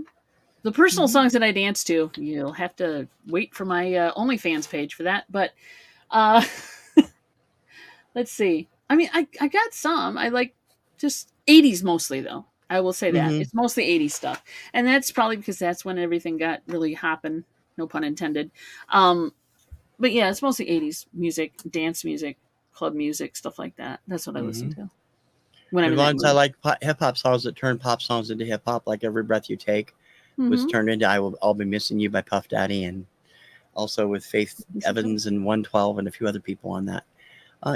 The personal songs that I dance to, you'll have to wait for my OnlyFans page for that. But let's see. I mean, I got some. I like just 80s mostly, though. I will say that. It's mostly 80s stuff. And that's probably because that's when everything got really hopping. No pun intended. But yeah, it's mostly 80s music, dance music, club music, stuff like that. That's what I listen to. The ones I like hip-hop songs that turn pop songs into hip-hop, like Every Breath You Take was turned into I'll Be Missing You by Puff Daddy, and also with Faith Evans and 112 and a few other people on that.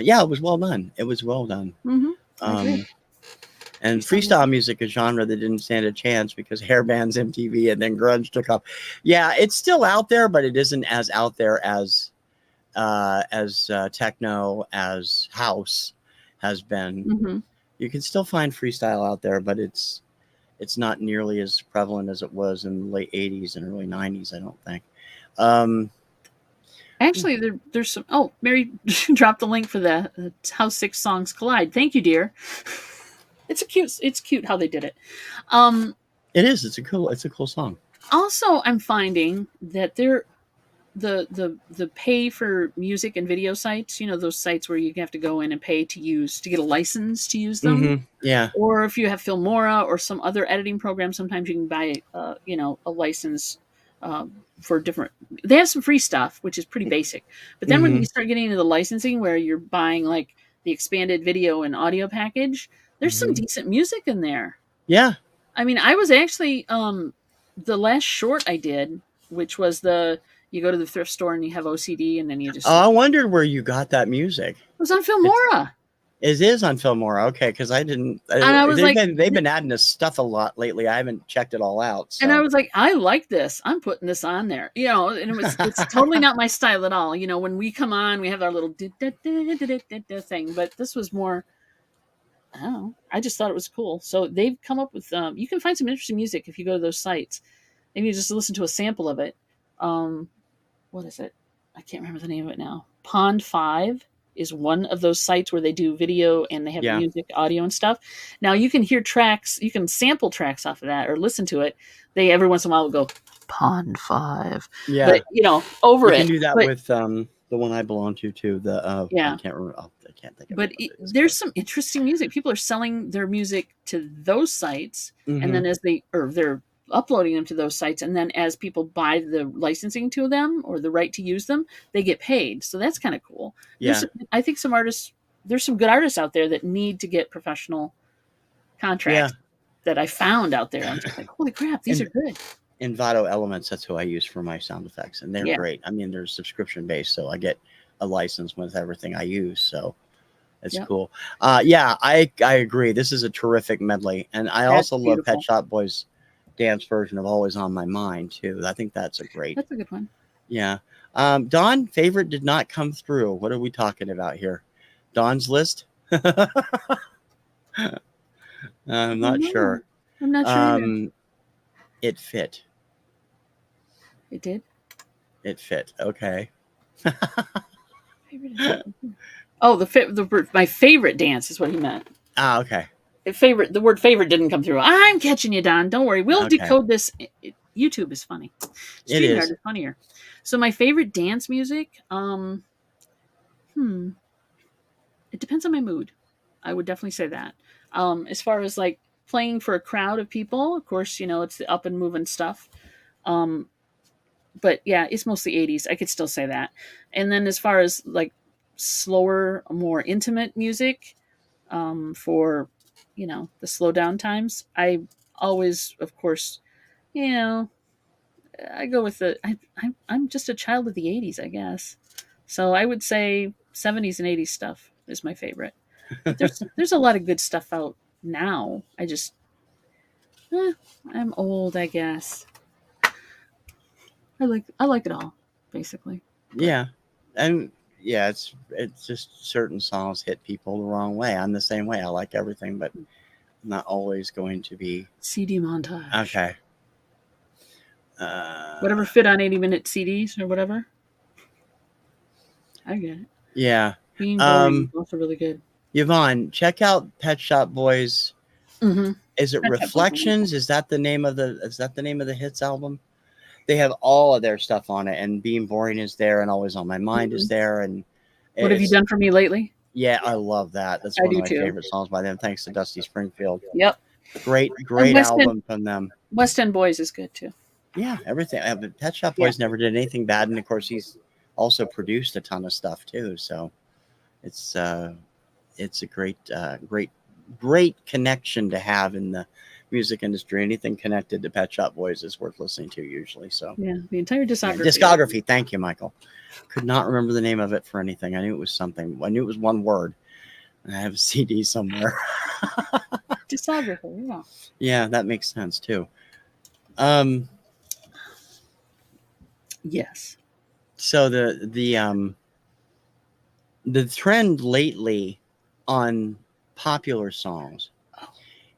Yeah, it was well done. It was well done. And And freestyle music, a genre that didn't stand a chance because hair bands, MTV, and then grunge took off. Yeah, it's still out there, but it isn't as out there as techno, as house has been. Mm-hmm. You can still find freestyle out there, but it's not nearly as prevalent as it was in the late 80s and early 90s, I don't think. Actually, there's some. Oh, Mary dropped the link for the How Six Songs Collide. Thank you, dear. It's cute how they did it. It is. It's a cool song. Also, I'm finding that the pay for music and video sites, those sites where you have to go in and pay to get a license to use them. Mm-hmm. Yeah. Or if you have Filmora or some other editing program, sometimes you can buy a license for different. They have some free stuff, which is pretty basic. But then when you start getting into the licensing, where you're buying like the expanded video and audio package, there's some decent music in there. Yeah. I mean, I was actually the last short I did, which was you go to the thrift store and you have OCD, and then you just. Oh, I wondered where you got that music. It was on Filmora. It is on Filmora, okay? Because I didn't. And I was they've been adding this stuff a lot lately. I haven't checked it all out. So. And I was like, I like this. I'm putting this on there, and it's totally not my style at all. When we come on, we have our little thing, but this was more. I don't know. I just thought it was cool. So they've come up with. You can find some interesting music if you go to those sites, and you just listen to a sample of it. What is it? I can't remember the name of it now. Pond 5 is one of those sites where they do video and they have music, audio, and stuff. Now you can hear tracks, you can sample tracks off of that or listen to it. They every once in a while will go Pond 5. Yeah, but over it. You can do that with the one I belong to too. I can't remember. I can't think of it. But there's some interesting music. People are selling their music to those sites, and then they're uploading them to those sites, and then as people buy the licensing to them or the right to use them, they get paid. So that's kind of cool. Yeah. I think there's some good artists out there that need to get professional contracts that I found out there. I'm just like, holy crap, these are good. Envato Elements, that's who I use for my sound effects, and they're great. I mean, they're subscription based, so I get a license with everything I use, so it's cool. I agree. This is a terrific medley, and I also love Pet Shop Boys' dance version of Always on My Mind too. I think that's a good one. Yeah. Dawn, favorite did not come through. What are we talking about here? Dawn's list? I'm not sure. I'm not sure. It fit. It did? It fit. Okay. Oh, my favorite dance is what he meant. Ah, okay. The word favorite didn't come through. I'm catching you, Don. Don't worry. We'll decode this. YouTube is funny. StreamYard is funnier. So my favorite dance music, it depends on my mood. I would definitely say that. As far as like playing for a crowd of people, of course, it's the up and moving stuff. But yeah, it's mostly 80s. I could still say that. And then as far as like slower, more intimate music, for the slow down times, I always, of course, I go with I'm just a child of the 80s, I guess. So I would say 70s and 80s stuff is my favorite. But there's a lot of good stuff out now. I just I'm old, I guess. I like it all, basically. Yeah. And yeah, it's just certain songs hit people the wrong way. I'm the same way. I like everything, but I'm not always going to be CD montage. Okay. Whatever fit on 80-minute CDs or whatever. I get it. Yeah. Being boring is also really good. Yvonne, check out Pet Shop Boys. Mm-hmm. Is it Reflections? Is that the name of the hits album? They have all of their stuff on it, and Being Boring is there, and Always on My Mind is there. And What Have You Done For Me Lately? Yeah, I love that. That's one of my favorite songs by them, thanks to Dusty Springfield. Yep. Great album from them. West End Boys is good too. Yeah, everything. Pet Shop Boys never did anything bad, and of course he's also produced a ton of stuff too. So it's a great connection to have in the music industry. Anything connected to Pet Shop Boys is worth listening to usually. So yeah, the entire discography. Discography. Thank you, Michael. Could not remember the name of it for anything. I knew it was something. I knew it was one word. I have a CD somewhere. Discography, yeah. Yeah, that makes sense too. Yes. So the trend lately on popular songs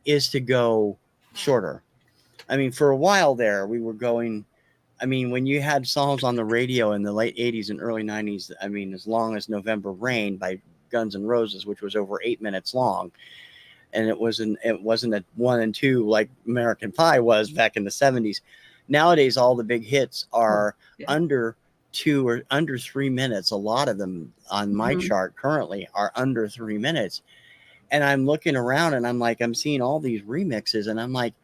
is to go shorter. I mean, for a while there, we were going. I mean, when you had songs on the radio in the late '80s and early '90s, I mean, as long as November Rain by Guns N' Roses, which was over 8 minutes long, and it wasn't a 1 and 2 like American Pie was back in the '70s. Nowadays, all the big hits are under 2 or under 3 minutes. A lot of them on my chart currently are under 3 minutes. And I'm looking around and I'm like, I'm seeing all these remixes and I'm like,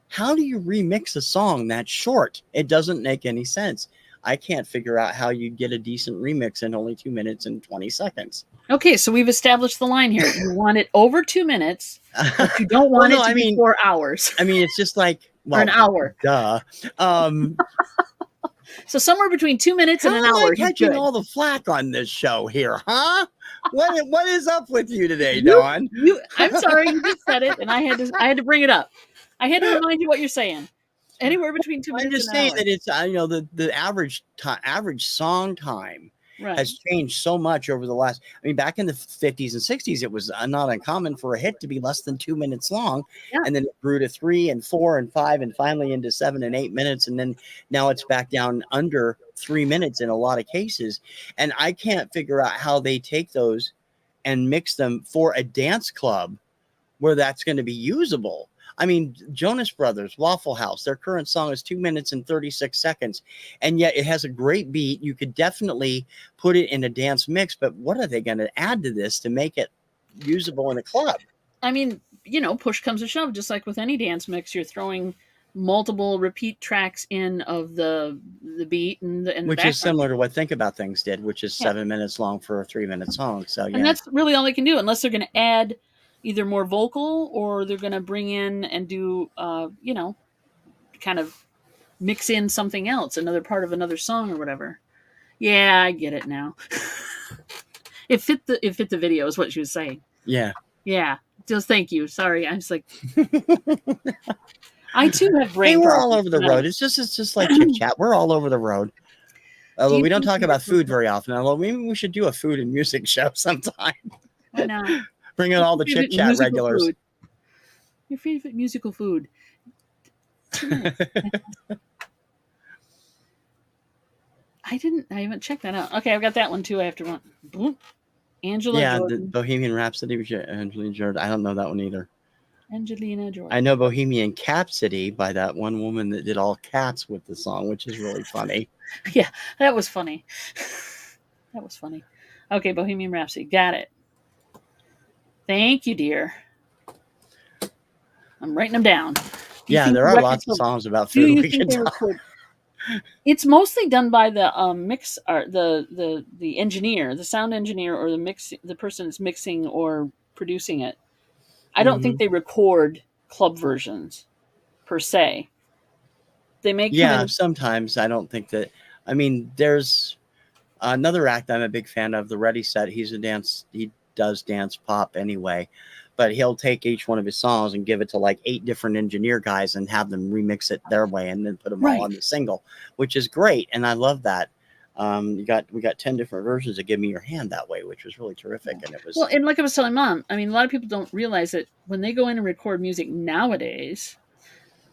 how do you remix a song that short? It doesn't make any sense. I can't figure out how you get a decent remix in only 2 minutes and 20 seconds. Okay, so we've established the line here. You want it over 2 minutes, but you don't want it to be 4 hours. I mean, it's just like, well, or an hour. Duh. So somewhere between 2 minutes and an hour. How am I catching all the flack on this show here, huh? What is up with you today, Dawn? I'm sorry, you just said it, and I had to bring it up. I had to remind you what you're saying. Anywhere between 2 minutes. I'm just and an saying hour. that it's the average song time has changed so much over the last. I mean, back in the 50s and 60s, it was not uncommon for a hit to be less than 2 minutes long, and then it grew to 3 and 4 and 5, and finally into 7 and 8 minutes, and then now it's back down under 3 minutes in a lot of cases. And I can't figure out how they take those and mix them for a dance club where that's going to be usable. I mean, Jonas Brothers, Waffle House, their current song is 2 minutes and 36 seconds. And yet it has a great beat. You could definitely put it in a dance mix, but what are they going to add to this to make it usable in a club? I mean, push comes to shove, just like with any dance mix, you're throwing multiple repeat tracks in of the beat and the which background. Is similar to what Think About Things did, which is 7 minutes long for a 3-minute song. So and that's really all they can do, unless they're going to add either more vocal or they're going to bring in and do, kind of mix in something else, another part of another song or whatever. Yeah, I get it now. It fit the video is what she was saying. Yeah. Yeah. Just thank you. Sorry. I was like, I too have brain. Hey, we're all over the road. It's just like chit chat. We're all over the road. Although we don't talk about food very often. Although maybe we should do a food and music show sometime. Why not? Bring in all the chit chat regulars. Food. Your favorite musical food. I haven't checked that out. Okay, I've got that one too. I have to run. Boom. Angela Jordan. The Bohemian Rhapsody with Angelina Jordan. I don't know that one either. Angelina Jordan. I know Bohemian Capsody by that one woman that did all cats with the song, which is really funny. Yeah, that was funny. That was funny. Okay, Bohemian Rhapsody. Got it. Thank you, dear. I'm writing them down. There are lots of songs about food we can talk. It's mostly done by the mix art, the engineer, the sound engineer, or the person that's mixing or producing it. I don't think they record club versions per se. They make sometimes. I don't think that. I mean, there's another act I'm a big fan of, the Ready Set. He does dance pop anyway, but he'll take each one of his songs and give it to like 8 different engineer guys and have them remix it their way and then put them all on the single, which is great. And I love that. We got 10 different versions of Give Me Your Hand that way, which was really terrific. And it was and like I was telling Mom, I mean, a lot of people don't realize that when they go in and record music nowadays,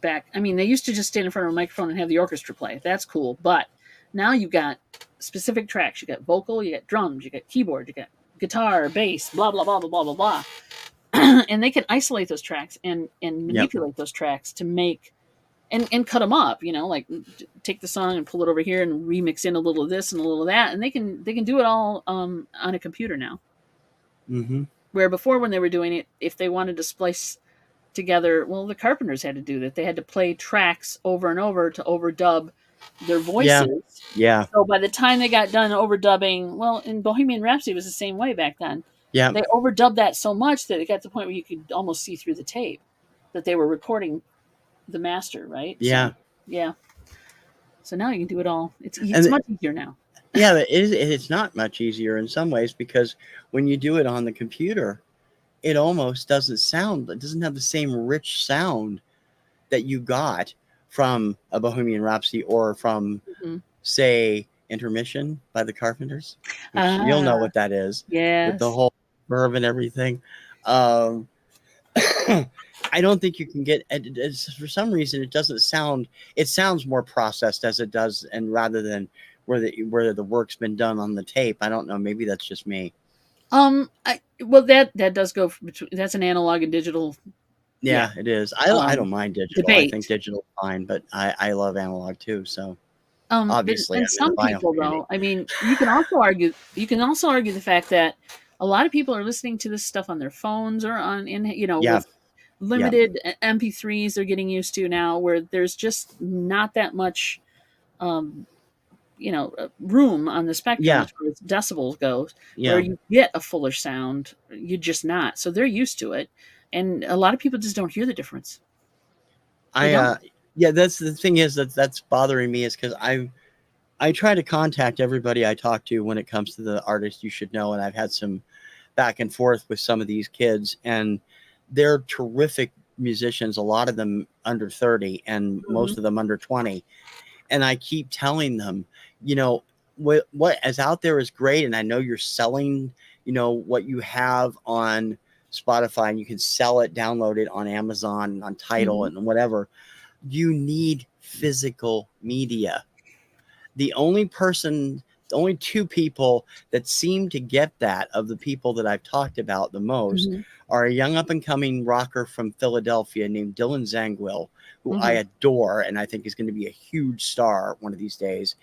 they used to just stand in front of a microphone and have the orchestra play. That's cool. But now you've got specific tracks. You got vocal, you got drums, you got keyboard, you got guitar, bass, blah, blah, blah, blah, blah, blah, blah. And they can isolate those tracks and manipulate those tracks to make and cut them up, like take the song and pull it over here and remix in a little of this and a little of that. And they can do it all on a computer now. Mm-hmm. Where before, when they were doing it, if they wanted to splice together, well, the Carpenters had to do that. They had to play tracks over and over to overdub their voices. Yeah. So by the time they got done overdubbing, well, in Bohemian Rhapsody it was the same way back then. Yeah. They overdubbed that so much that it got to the point where you could almost see through the tape that they were recording the master, right? Yeah. So, yeah. So now you can do it all. It's much easier now. Yeah, it's not much easier in some ways, because when you do it on the computer, it almost doesn't sound, it doesn't have the same rich sound that you got from a Bohemian Rhapsody or from, Mhm. say, Intermission by the Carpenters, which you'll know Ah, what that is with the yes. whole verb and everything. Um, I don't think you can get for some reason it doesn't sound, it sounds more processed as it does, and rather than where the work's been done on the tape. I don't know, maybe that's just me. Well, that does go between, that's an analog and digital, yeah, Yeah, it is. I um, don't mind digital. I think debate. digital's fine, but I love analog too. So But obviously and I'm in the some vinyl people community. though, I mean, you can also argue the fact that a lot of people are listening to this stuff on their phones or Yeah, with yeah, limited MP3s they're getting used to now, where there's just not that much um room on the spectrum yeah, as far as decibels goes, where yeah. you get a fuller sound. You're just not. So they're used to it, and a lot of people just don't hear the difference. They I don't. yeah, that's the thing is that's bothering me is because I try to contact everybody I talk to when it comes to the artist you should know, and I've had some back and forth with some of these kids, and they're terrific musicians. A lot of them under 30, and Mhm. most of them under 20. And I keep telling them, you know, what is out there is great, and I know you're selling, what you have on Spotify, and you can sell it, download it on Amazon, on Tidal, Mhm. and whatever. You need physical media. The only person, the only two people that seem to get that of the people that I've talked about the most Mhm. are a young up and coming rocker from Philadelphia named Dylan Zangwill, who I Mhm. adore and I think is going to be a huge star one of these days,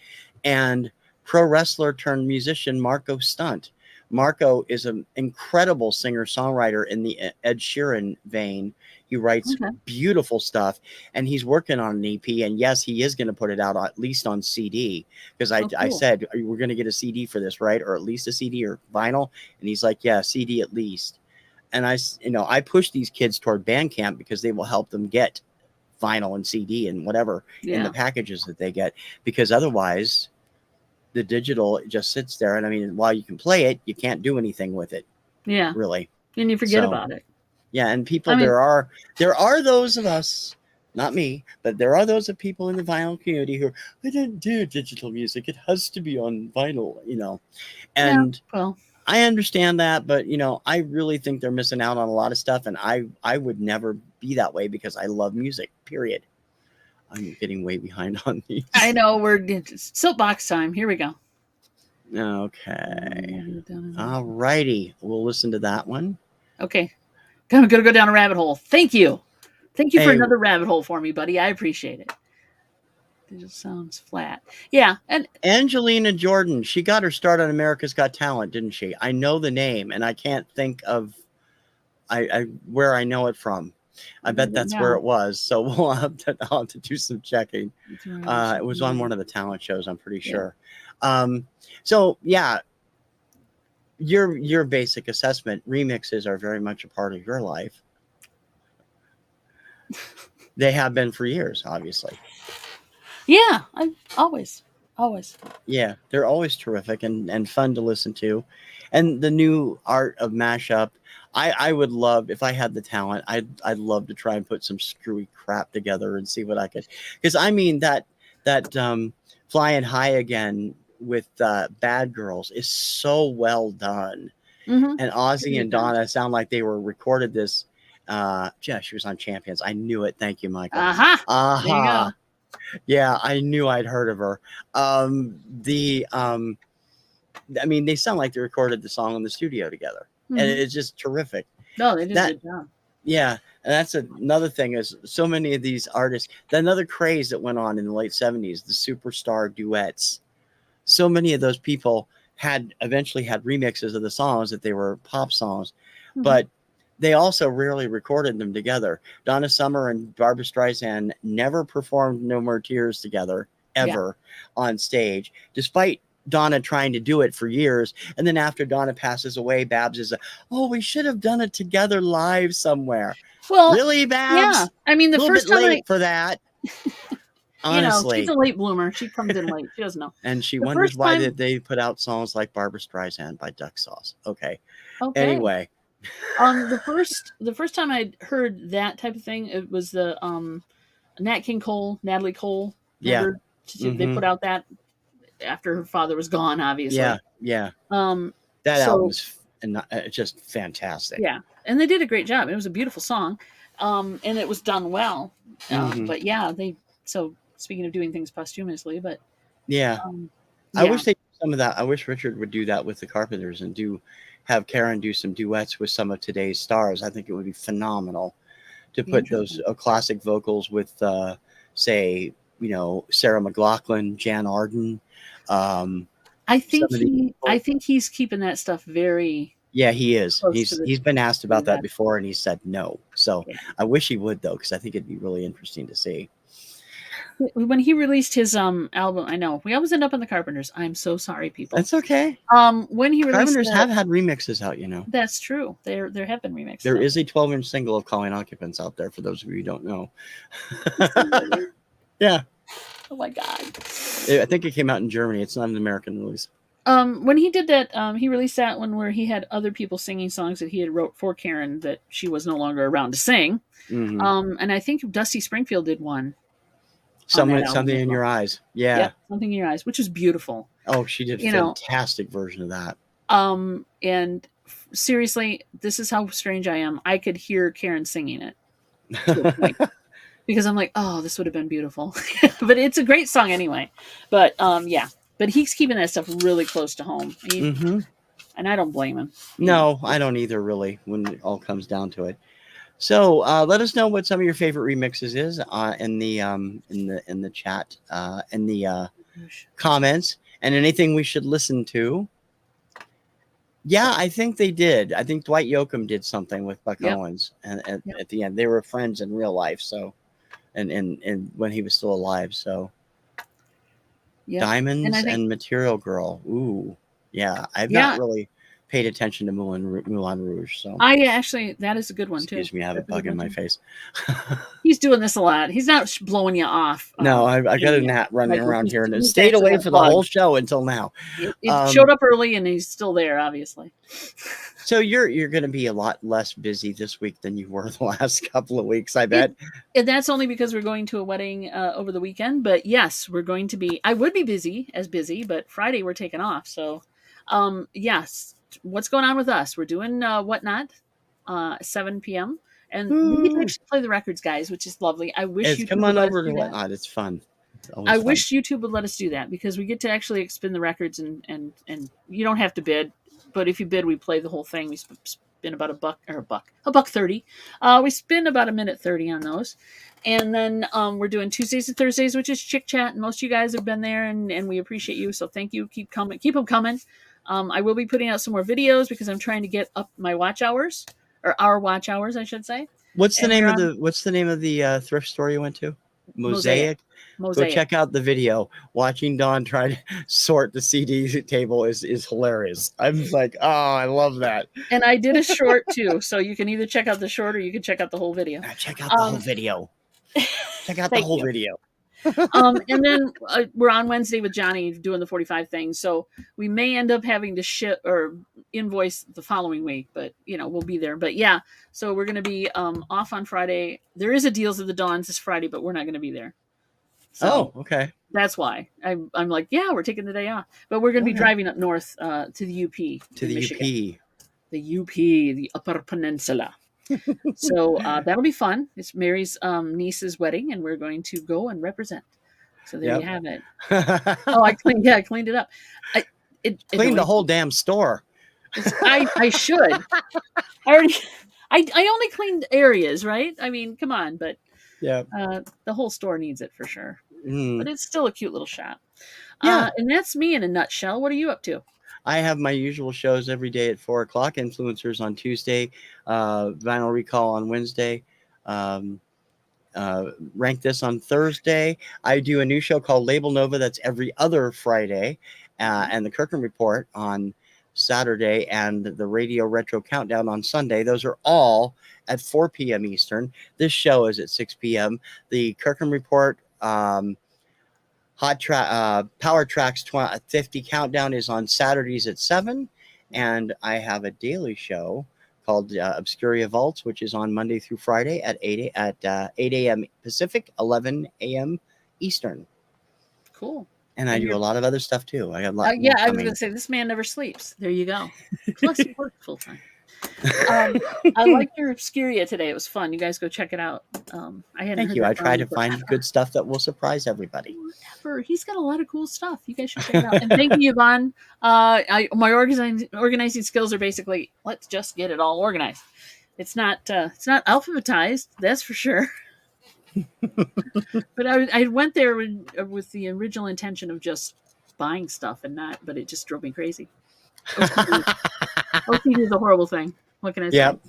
and pro wrestler turned musician Marco Stunt. Marco is an incredible singer songwriter in the Ed Sheeran vein. He writes Okay. beautiful stuff, and he's working on an EP. And yes, he is going to put it out at least on CD, because Oh, I cool. said we're going to get a CD for this, right? Or at least a CD or vinyl. And he's like, yeah, CD at least. And I push these kids toward Bandcamp because they will help them get vinyl and CD and whatever in the Yeah. packages that they get, because otherwise the digital just sits there, and I mean, while you can play it, you can't do anything with it Yeah. really. And you forget So about it. yeah, and people, I mean, there are those of us, not me, but there are those of people in the vinyl community who, I don't do digital music, it has to be on vinyl. yeah. And Well, I understand that, but I really think they're missing out on a lot of stuff, and I would never be that way because I love music, period. I'm getting way behind on I these. know we're soapbox time. Here we go. Okay. All righty. We'll listen to that one. Okay. Gonna go down a rabbit hole. Thank you. Thank you for Hey, another rabbit hole for me, buddy. I appreciate it. It just sounds flat. Yeah, and Angelina Jordan, she got her start on America's Got Talent, didn't she? I know the name, and I can't think of where I know it from. I bet that's where now it was. So I'll have to do some checking. It was on one of the talent shows, I'm pretty yeah. sure. Um, so yeah, your basic assessment, remixes are very much a part of your life. They have been for years, obviously. Yeah, I always. Yeah, they're always terrific and fun to listen to. And the new art of mashup, I would love, if I had the talent, I'd love to try and put some screwy crap together and see what I could. Because I mean that Flying High Again with Bad Girls is so well done. Mm-hmm. And It Ozzy is and done. Donna sound like they were recorded this. Yeah, she was on Champions. I knew it. Thank you, Michael. Aha. There you Aha. go. Yeah, I knew I'd heard of her. I mean, they sound like they recorded the song in the studio together, and Mm-hmm. it's just terrific. No, they did a That good job. Yeah, and that's another thing is so many of these artists. Another craze that went on in the late '70s, the superstar duets. So many of those people had eventually had remixes of the songs that they were pop songs, Mm-hmm. but they also rarely recorded them together. Donna Summer and Barbra Streisand never performed No More Tears together Yeah. ever on stage, despite Donna trying to do it for years. And then after Donna passes away, Babs is, oh, we should have done it together live somewhere. Well, Really, yeah. Babs? I mean, A the little bit first time late for that, she's a honestly. late bloomer. She comes in late. She doesn't know. And she The wonders first why time, they put out songs like Barbra Streisand by Duck Sauce. Okay. okay. Anyway, The first time I heard that type of thing, it was the Nat King Cole, Natalie Cole. Yeah. Remember, they Hmm. put out that after her father was gone, Yeah. obviously. Yeah. Um, That album so is just fantastic. yeah, and they did a great job. It was a beautiful song, and it was done well. Hmm. But yeah, they. So speaking of doing things posthumously, but Yeah. um, I yeah, wish they did some of that. I wish Richard would do that with the Carpenters and have Karen do some duets with some of today's stars. I think it would be phenomenal to be put those interesting. classic vocals with, say, Sarah McLachlan, Jan Arden, um, some of these I people. think he's keeping that stuff very Yeah, he is. close to He's the been asked about that vest. before, and he said no. So Yeah. I wish he would though, because I think it'd be really interesting to see. When he released his album, I know we always end up on the Carpenters. I'm so sorry, people. That's okay. When he released Carpenters the, have had remixes out. that's true. There have been remixes There out is a 12-inch single of Calling Occupants out there for those of you who don't know. there. Yeah. Oh my god. I think it came out in Germany. It's not an American release. When he did that, he released that one where he had other people singing songs that he had wrote for Karen that she was no longer around to sing. Hmm. And I think Dusty Springfield did one on that album Something as in well. your eyes. Yeah. Yep, Something in Your Eyes, which is beautiful. Oh, she did a You know, fantastic version of that. and seriously, this is how strange I am. I could hear Karen singing it to a point because I'm like, oh, this would have been beautiful. But it's a great song anyway. But yeah, but he's keeping that stuff really close to home. Hmm. And I don't blame him. No, I don't either, really, when it all comes down to it. So let us know what some of your favorite remixes is in the chat, in the comments, and anything we should listen to. Yeah, I think they did. I think Dwight Yoakam did something with Buck Yep. Owens, and Yep. at the end, they were friends in real life. So, and when he was still alive. So, Yep. Diamonds I think, and Material Girl. Ooh, yeah. I've not yeah, really paid attention to Moulin Rouge. So, I actually, that is a good one too. excuse me, I have a That's a good bug in one my too. face. He's doing this a lot. He's not blowing you off. No, I got a Yeah. gnat running Like, around here, and it he's stayed actually away a for the bug. whole show until now. It showed up early, and he's still there, obviously. So you're going to be a lot less busy this week than you were the last couple of weeks, I bet. And that's only because we're going to a wedding over the weekend. But yes, we're going to be. I would be busy, but Friday we're taking off. So, yes, what's going on with us? We're doing Whatnot, 7 p.m. And we get to Woo. actually play the records, guys, which is lovely. I wish YouTube Come would on let us over to do that. Whatnot. It's fun. It's always I fun. wish YouTube would let us do that because we get to actually spin the records and you don't have to bid, but if you bid, we play the whole thing. We spin about a buck 30. We spin about a minute 30 on those, and then we're doing Tuesdays and Thursdays, which is Chick Chat. And most of you guys have been there, and we appreciate you. So thank you. Keep them coming. I will be putting out some more videos because I'm trying to get up my watch hours, or our watch hours, I should say. What's the And name we're of on the thrift store you went to? Mosaic. Go check out the video. Watching Dawn try to sort the CD table is hilarious. I'm just like, oh, I love that. And I did a short too, so you can either check out the short or you can check out the whole video. Check out the whole video. Check out the whole video. And then we're on Wednesday with Johnny doing the 45 things, so we may end up having to ship or invoice the following week, but we'll be there. But yeah, so we're going to be off on Friday. There is a Deals of the Dawns this Friday, but we're not going to be there. So okay. That's why I'm like, yeah, we're taking the day off, but we're going to be driving up north to the UP, to the Michigan. The UP, the Upper Peninsula. So that'll be fun. It's Mary's niece's wedding, and we're going to go and represent. So there you have it. Oh, I cleaned it up. Cleaned the whole damn store. I should. I only cleaned areas, right? I mean, come on, but yeah, the whole store needs it for sure. Mm. But it's still a cute little shop. Yeah, and that's me in a nutshell. What are you up to? I have my usual shows every day at 4:00. Influencers on Tuesday, Vinyl Recall on Wednesday, Rank This on Thursday. I do a new show called Label Nova that's every other Friday, and the Kirkham Report on Saturday, and the Radio Retro Countdown on Sunday. Those are all at 4 p.m. Eastern. This show is at 6 p.m. The Kirkham Report Power Tracks 50 Countdown is on Saturdays at 7, and I have a daily show called Obscuria Vaults, which is on Monday through Friday at 8 a.m. Pacific, 11 a.m. Eastern. Cool. And I do a lot of other stuff too. I got a lot yeah, more I was coming. going to say, this man never sleeps. There you go. Plus, he works full time. I liked your Obscuria today. It was fun. You guys go check it out. I hadn't Thank heard you. that I try to song find good stuff that will surprise everybody. forever. He's got a lot of cool stuff. You guys should check it out. And thank you, Yvonne. My organizing skills are basically, let's just get it all organized. It's not alphabetized, that's for sure. But I went there with the original intention of just buying stuff but it just drove me crazy. OCD is a horrible thing. What can I say? Yep.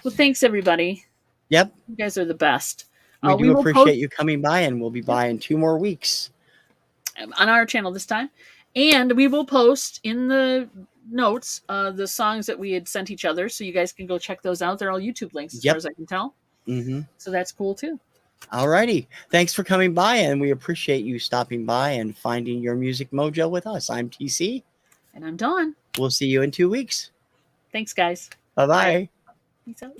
Well, thanks everybody. Yep. You guys are the best. We do appreciate you coming by, and we'll be by in 2 more weeks. On our channel this time. And we will post in the notes the songs that we had sent each other, so you guys can go check those out. They're all YouTube links as far as I can tell. Mm-hmm. So that's cool too. All righty. Thanks for coming by, and we appreciate you stopping by and finding your music mojo with us. I'm TC. And I'm Dawn. We'll see you in 2 weeks. Thanks, guys. Bye-bye. Peace out.